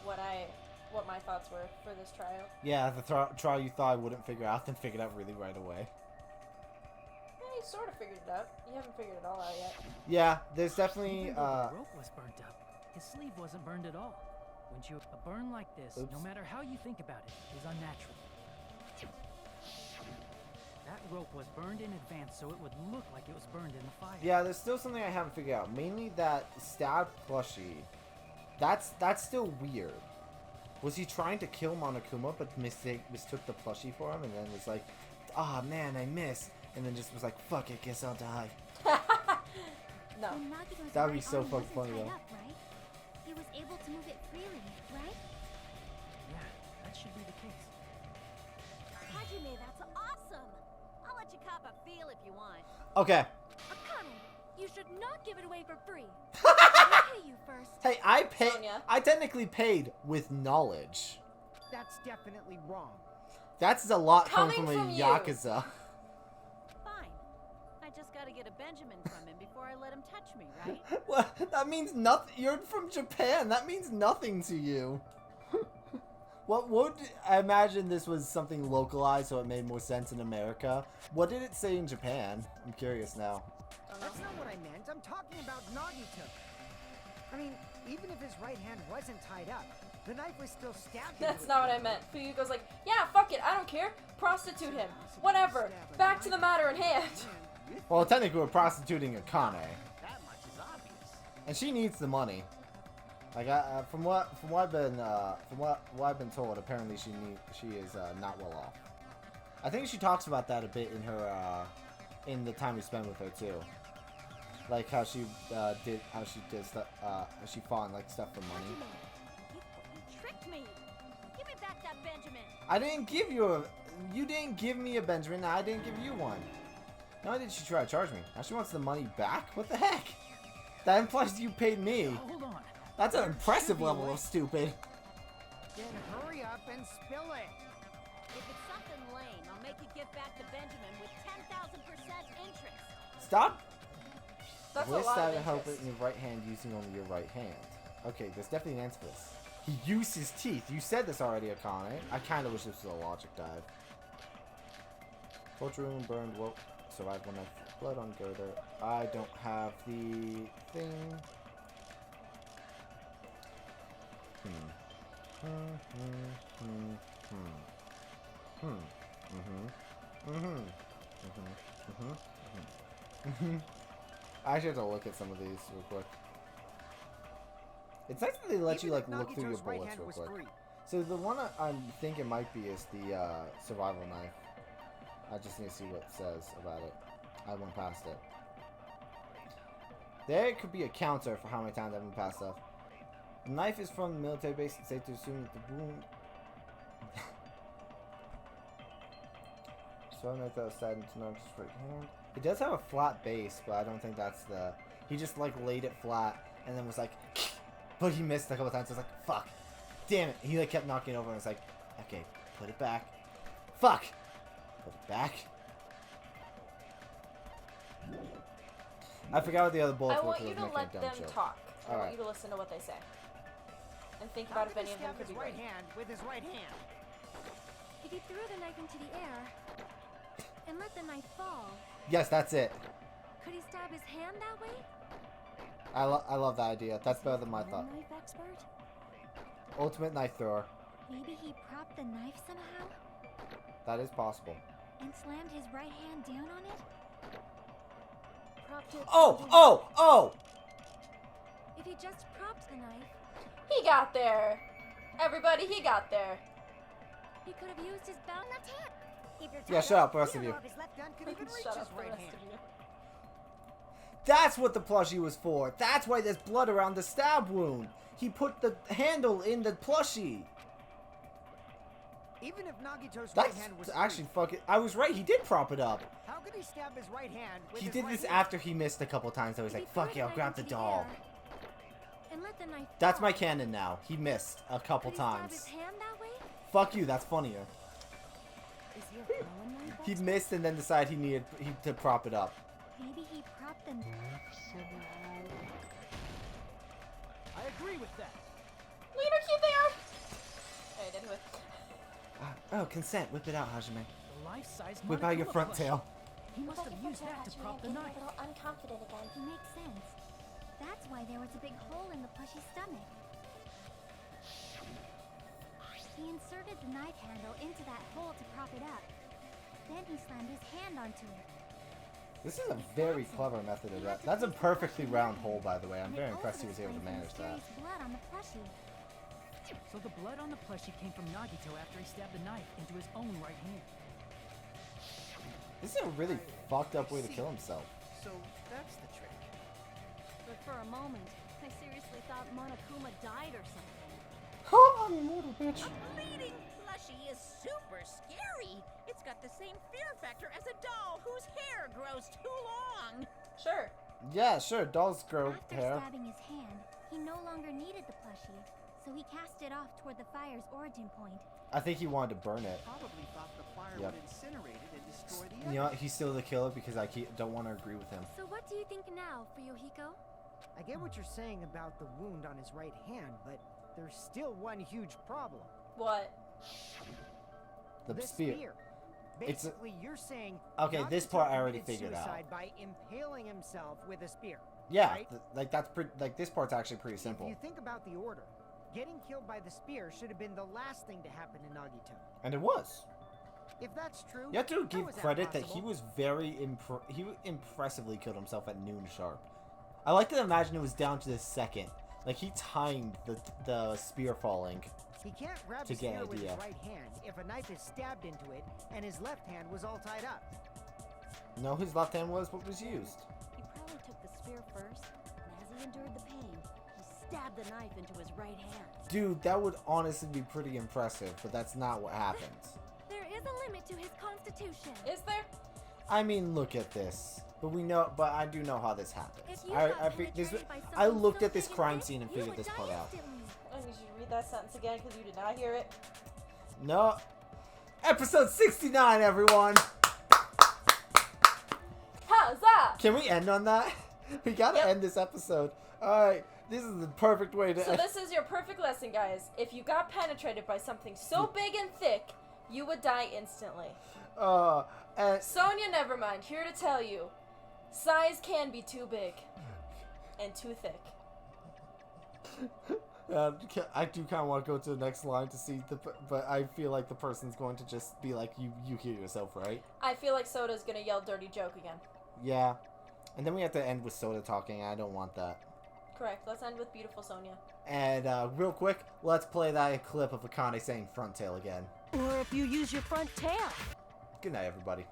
[SPEAKER 2] what my thoughts were for this trial.
[SPEAKER 1] Yeah, the trial you thought I wouldn't figure out, then figured out really right away.
[SPEAKER 2] Yeah, you sort of figured it out. You haven't figured it all out yet.
[SPEAKER 1] Yeah, there's definitely,
[SPEAKER 7] Even though the rope was burnt up, his sleeve wasn't burned at all. Wouldn't you? A burn like this,
[SPEAKER 1] Oops.
[SPEAKER 7] no matter how you think about it, is unnatural. That rope was burned in advance so it would look like it was burned in the fire.
[SPEAKER 1] yeah, there's still something I haven't figured out. Mainly that stabbed plushie. That's still weird. Was he trying to kill Monokuma but mistook the plushie for him and then was like, ah, man, I missed. And then just was like, fuck it, guess I'll die.
[SPEAKER 2] No.
[SPEAKER 4] When Nagito's
[SPEAKER 1] That'd be
[SPEAKER 4] right
[SPEAKER 1] so
[SPEAKER 4] arm
[SPEAKER 1] fucking
[SPEAKER 4] wasn't
[SPEAKER 1] funny,
[SPEAKER 4] tied
[SPEAKER 1] though.
[SPEAKER 4] up, right? He was able to move it freely, right?
[SPEAKER 7] Yeah, that should be the case.
[SPEAKER 8] Hajime, that's awesome! I'll let you cop a feel if you want.
[SPEAKER 1] Okay.
[SPEAKER 4] Akane, you should not give it away for free. I'll pay you first.
[SPEAKER 1] Hey,
[SPEAKER 2] Sonia.
[SPEAKER 1] I technically paid with knowledge.
[SPEAKER 5] That's definitely wrong.
[SPEAKER 1] That's a lot coming
[SPEAKER 2] Coming
[SPEAKER 1] from a
[SPEAKER 2] from you.
[SPEAKER 1] Yakuza.
[SPEAKER 8] Fine. I just gotta get a Benjamin from him before I let him touch me, right?
[SPEAKER 1] Well, that means nothing. You're from Japan. That means nothing to you. What would I imagine this was something localized so it made more sense in America? What did it say in Japan? I'm curious now.
[SPEAKER 5] That's not what I meant. I'm talking about Nagito. I mean, even if his right hand wasn't tied up, the knife was still stabbed.
[SPEAKER 2] That's not what I meant. Fuyuko's like, yeah, fuck it, I don't care. Prostitute him. Whatever. Back to the matter at hand.
[SPEAKER 1] Well, technically, we're prostituting Akane,
[SPEAKER 6] That much is obvious.
[SPEAKER 1] and she needs the money. Like, from what I've been told, apparently she is not well off. I think she talks about that a bit in her in the time we spent with her too. Like how she did stuff, how she fought and like stuff for money.
[SPEAKER 8] You tricked me! Give me back that Benjamin!
[SPEAKER 1] I didn't give you didn't give me a Benjamin, I didn't give you one. Not only did she try to charge me, now she wants the money back? What the heck? That implies you paid me.
[SPEAKER 7] Hold on.
[SPEAKER 1] That's an impressive level of stupid.
[SPEAKER 5] Then hurry up and spill it.
[SPEAKER 8] If it's something lame, I'll make you give back the Benjamin with 10,000% interest.
[SPEAKER 1] Stop.
[SPEAKER 2] That's a
[SPEAKER 1] Bliss
[SPEAKER 2] lot
[SPEAKER 1] that
[SPEAKER 2] of
[SPEAKER 1] help it
[SPEAKER 2] interest.
[SPEAKER 1] in your right hand using only your right hand. Okay, there's definitely an answer for this. He used his teeth. You said this already, Akane. I kind of wish this was a logic dive. Torture room, burned, woke, survived one night, blood on girder. I don't have the thing. I actually have to look at some of these real quick. It's nice that they let you like
[SPEAKER 5] Even if
[SPEAKER 1] look through your
[SPEAKER 5] Nagito's right
[SPEAKER 1] bullets
[SPEAKER 5] hand
[SPEAKER 1] real
[SPEAKER 5] was
[SPEAKER 1] quick.
[SPEAKER 5] free.
[SPEAKER 1] So the one I'm thinking might be is the survival knife. I just need to see what it says about it. I went past it. There could be a counter for how many times I've been past stuff. The knife is from the military base. It's safe to assume that the wound. So I know that was stabbed into Naga's right hand. It does have a flat base, but I don't think that's the. He just like laid it flat and then was like, but he missed a couple times. So I was like, fuck, damn it. He like kept knocking over and was like, okay, put it back. Fuck, put it back. I forgot what the other bullets
[SPEAKER 2] I
[SPEAKER 1] were.
[SPEAKER 2] want you to let them talk. I want
[SPEAKER 1] Alright.
[SPEAKER 2] you to listen to what they say. And think about if any of them could be
[SPEAKER 5] right
[SPEAKER 2] right.
[SPEAKER 5] hand with his right hand.
[SPEAKER 4] If he threw the knife into the air and let the knife fall,
[SPEAKER 1] Yes, that's it.
[SPEAKER 4] could he stab his hand that way?
[SPEAKER 1] I love that idea. That's better than my
[SPEAKER 4] You're a
[SPEAKER 1] thought.
[SPEAKER 4] knife expert?
[SPEAKER 1] Ultimate knife thrower.
[SPEAKER 4] Maybe he propped the knife somehow
[SPEAKER 1] That is possible.
[SPEAKER 4] and slammed his right hand down on it?
[SPEAKER 8] Propped it
[SPEAKER 1] Oh!
[SPEAKER 4] If he just propped the knife,
[SPEAKER 2] He got there. Everybody, he got there.
[SPEAKER 4] he could have used his belt left hand.
[SPEAKER 5] If you're
[SPEAKER 1] Yeah,
[SPEAKER 5] tied
[SPEAKER 1] shut up,
[SPEAKER 5] up,
[SPEAKER 1] the rest
[SPEAKER 5] you
[SPEAKER 1] of
[SPEAKER 5] don't
[SPEAKER 1] you.
[SPEAKER 5] know if his left hand could even reach
[SPEAKER 2] Shut
[SPEAKER 5] his
[SPEAKER 2] up, the
[SPEAKER 5] right
[SPEAKER 2] rest
[SPEAKER 5] hand.
[SPEAKER 2] of you.
[SPEAKER 1] That's what the plushie was for. That's why there's blood around the stab wound. He put the handle in the plushie.
[SPEAKER 5] Even if Nagito's right
[SPEAKER 1] That's
[SPEAKER 5] hand was
[SPEAKER 1] actually
[SPEAKER 5] free,
[SPEAKER 1] fucking... I was right. He did prop it up.
[SPEAKER 5] how could he stab his right hand with
[SPEAKER 1] He
[SPEAKER 5] his
[SPEAKER 1] did
[SPEAKER 5] right
[SPEAKER 1] this
[SPEAKER 5] hand?
[SPEAKER 1] after he missed a couple times. So he's
[SPEAKER 4] If he
[SPEAKER 1] like, fuck
[SPEAKER 4] threw
[SPEAKER 1] yeah, I'll
[SPEAKER 4] knife
[SPEAKER 1] grab the
[SPEAKER 4] into
[SPEAKER 1] doll.
[SPEAKER 4] air and let the knife
[SPEAKER 1] That's my
[SPEAKER 4] fall,
[SPEAKER 1] canon now. He missed a couple
[SPEAKER 4] could he stab
[SPEAKER 1] times.
[SPEAKER 4] his hand that way?
[SPEAKER 1] Fuck you, that's funnier.
[SPEAKER 8] Is your throwing knife
[SPEAKER 1] He
[SPEAKER 8] upstairs?
[SPEAKER 1] missed and then decided he needed to prop it up.
[SPEAKER 4] Maybe he propped the
[SPEAKER 7] I agree with that.
[SPEAKER 2] Look at how cute they are. Alright, anyway.
[SPEAKER 1] Oh, consent. Whip it out, Hajime.
[SPEAKER 7] The life-size
[SPEAKER 1] Whip out your
[SPEAKER 7] Monokuma
[SPEAKER 1] front
[SPEAKER 7] plushie.
[SPEAKER 1] tail.
[SPEAKER 7] He must have used that to prop the knife.
[SPEAKER 2] unconfident again.
[SPEAKER 4] Makes sense. That's why there was a big hole in the plushie's stomach. He inserted the knife handle into that hole to prop it up. Then he slammed his hand onto it.
[SPEAKER 1] This is a very clever method of that. That's a perfectly round hole, by the way. I'm very impressed he was able to manage that.
[SPEAKER 4] Blood on the plushie.
[SPEAKER 7] So the blood on the plushie came from Nagito after he stabbed the knife into his own right hand.
[SPEAKER 1] This is a really fucked up way to kill himself.
[SPEAKER 6] So that's the trick.
[SPEAKER 8] But for a moment, I seriously thought Monokuma died or something.
[SPEAKER 1] Oh, I'm immortal, bitch.
[SPEAKER 3] A bleeding plushie is super scary. It's got the same fear factor as a doll whose hair grows too long.
[SPEAKER 2] Sure.
[SPEAKER 1] Yeah, sure. Dolls grow
[SPEAKER 4] After
[SPEAKER 1] hair.
[SPEAKER 4] stabbing his hand, he no longer needed the plushie, so he cast it off toward the fire's origin point.
[SPEAKER 1] I think he wanted to burn it.
[SPEAKER 6] Probably thought the fire
[SPEAKER 1] Yep.
[SPEAKER 6] would incinerate it and destroy the
[SPEAKER 1] You know what?
[SPEAKER 6] evidence.
[SPEAKER 1] He's still the killer because I don't want to agree with him.
[SPEAKER 4] So what do you think now, Fuyuhiko?
[SPEAKER 5] I get what you're saying about the wound on his right hand, but there's still one huge problem.
[SPEAKER 2] What?
[SPEAKER 1] The spear. It's a-
[SPEAKER 5] Basically, you're saying
[SPEAKER 1] Okay, this
[SPEAKER 5] Nagito
[SPEAKER 1] part I already
[SPEAKER 5] committed
[SPEAKER 1] figured out.
[SPEAKER 5] suicide by impaling himself with a spear.
[SPEAKER 1] Yeah,
[SPEAKER 5] right?
[SPEAKER 1] like that's pretty. Like this part's actually pretty simple.
[SPEAKER 5] If you think about the order, getting killed by the spear should have been the last thing to happen to Nagito.
[SPEAKER 1] And it was.
[SPEAKER 5] If that's true,
[SPEAKER 1] You have to
[SPEAKER 5] how
[SPEAKER 1] give
[SPEAKER 5] was
[SPEAKER 1] credit that he
[SPEAKER 5] possible?
[SPEAKER 1] was very he impressively killed himself at noon sharp. I like to imagine it was down to the second. Like he timed the spear falling.
[SPEAKER 5] He can't grab
[SPEAKER 1] to
[SPEAKER 5] the
[SPEAKER 1] get
[SPEAKER 5] spear with his
[SPEAKER 1] idea.
[SPEAKER 5] right hand if a knife is stabbed into it and his left hand was all tied up.
[SPEAKER 1] No, his left hand was what was used.
[SPEAKER 8] He probably took the spear first, and as he endured the pain, he stabbed the knife into his right hand.
[SPEAKER 1] Dude, that would honestly be pretty impressive, but that's not what happens.
[SPEAKER 4] There is a limit to his constitution.
[SPEAKER 2] Is there?
[SPEAKER 1] I mean, look at this. But we know, but I do know how this happens.
[SPEAKER 4] If you
[SPEAKER 1] I
[SPEAKER 4] got
[SPEAKER 1] this,
[SPEAKER 4] penetrated by
[SPEAKER 1] I
[SPEAKER 4] something
[SPEAKER 1] looked
[SPEAKER 4] so
[SPEAKER 1] at this
[SPEAKER 4] big and
[SPEAKER 1] crime
[SPEAKER 4] thick,
[SPEAKER 1] scene and
[SPEAKER 4] you
[SPEAKER 1] figured
[SPEAKER 4] would
[SPEAKER 1] this
[SPEAKER 4] die
[SPEAKER 1] part out.
[SPEAKER 2] I
[SPEAKER 4] instantly.
[SPEAKER 2] need you to read that sentence again because you did not hear it.
[SPEAKER 1] No. Episode 69, everyone.
[SPEAKER 2] Huzzah!
[SPEAKER 1] Can we end on that? We gotta
[SPEAKER 2] Yep.
[SPEAKER 1] end this episode. Alright, this is the perfect way to
[SPEAKER 2] So
[SPEAKER 1] end.
[SPEAKER 2] this is your perfect lesson, guys. If you got penetrated by something so big and thick, you would die instantly.
[SPEAKER 1] And
[SPEAKER 2] Sonia, never mind. Here to tell you, size can be too big and too thick.
[SPEAKER 1] I do kind of want to go to the next line to see but I feel like the person's going to just be like, you hear yourself, right?
[SPEAKER 2] I feel like Soda's gonna yell dirty joke again.
[SPEAKER 1] Yeah. And then we have to end with Soda talking. I don't want that.
[SPEAKER 2] Correct. Let's end with beautiful Sonia.
[SPEAKER 1] And real quick, let's play that clip of Akane saying front tail again.
[SPEAKER 8] Or if you use your front tail.
[SPEAKER 1] Good night, everybody.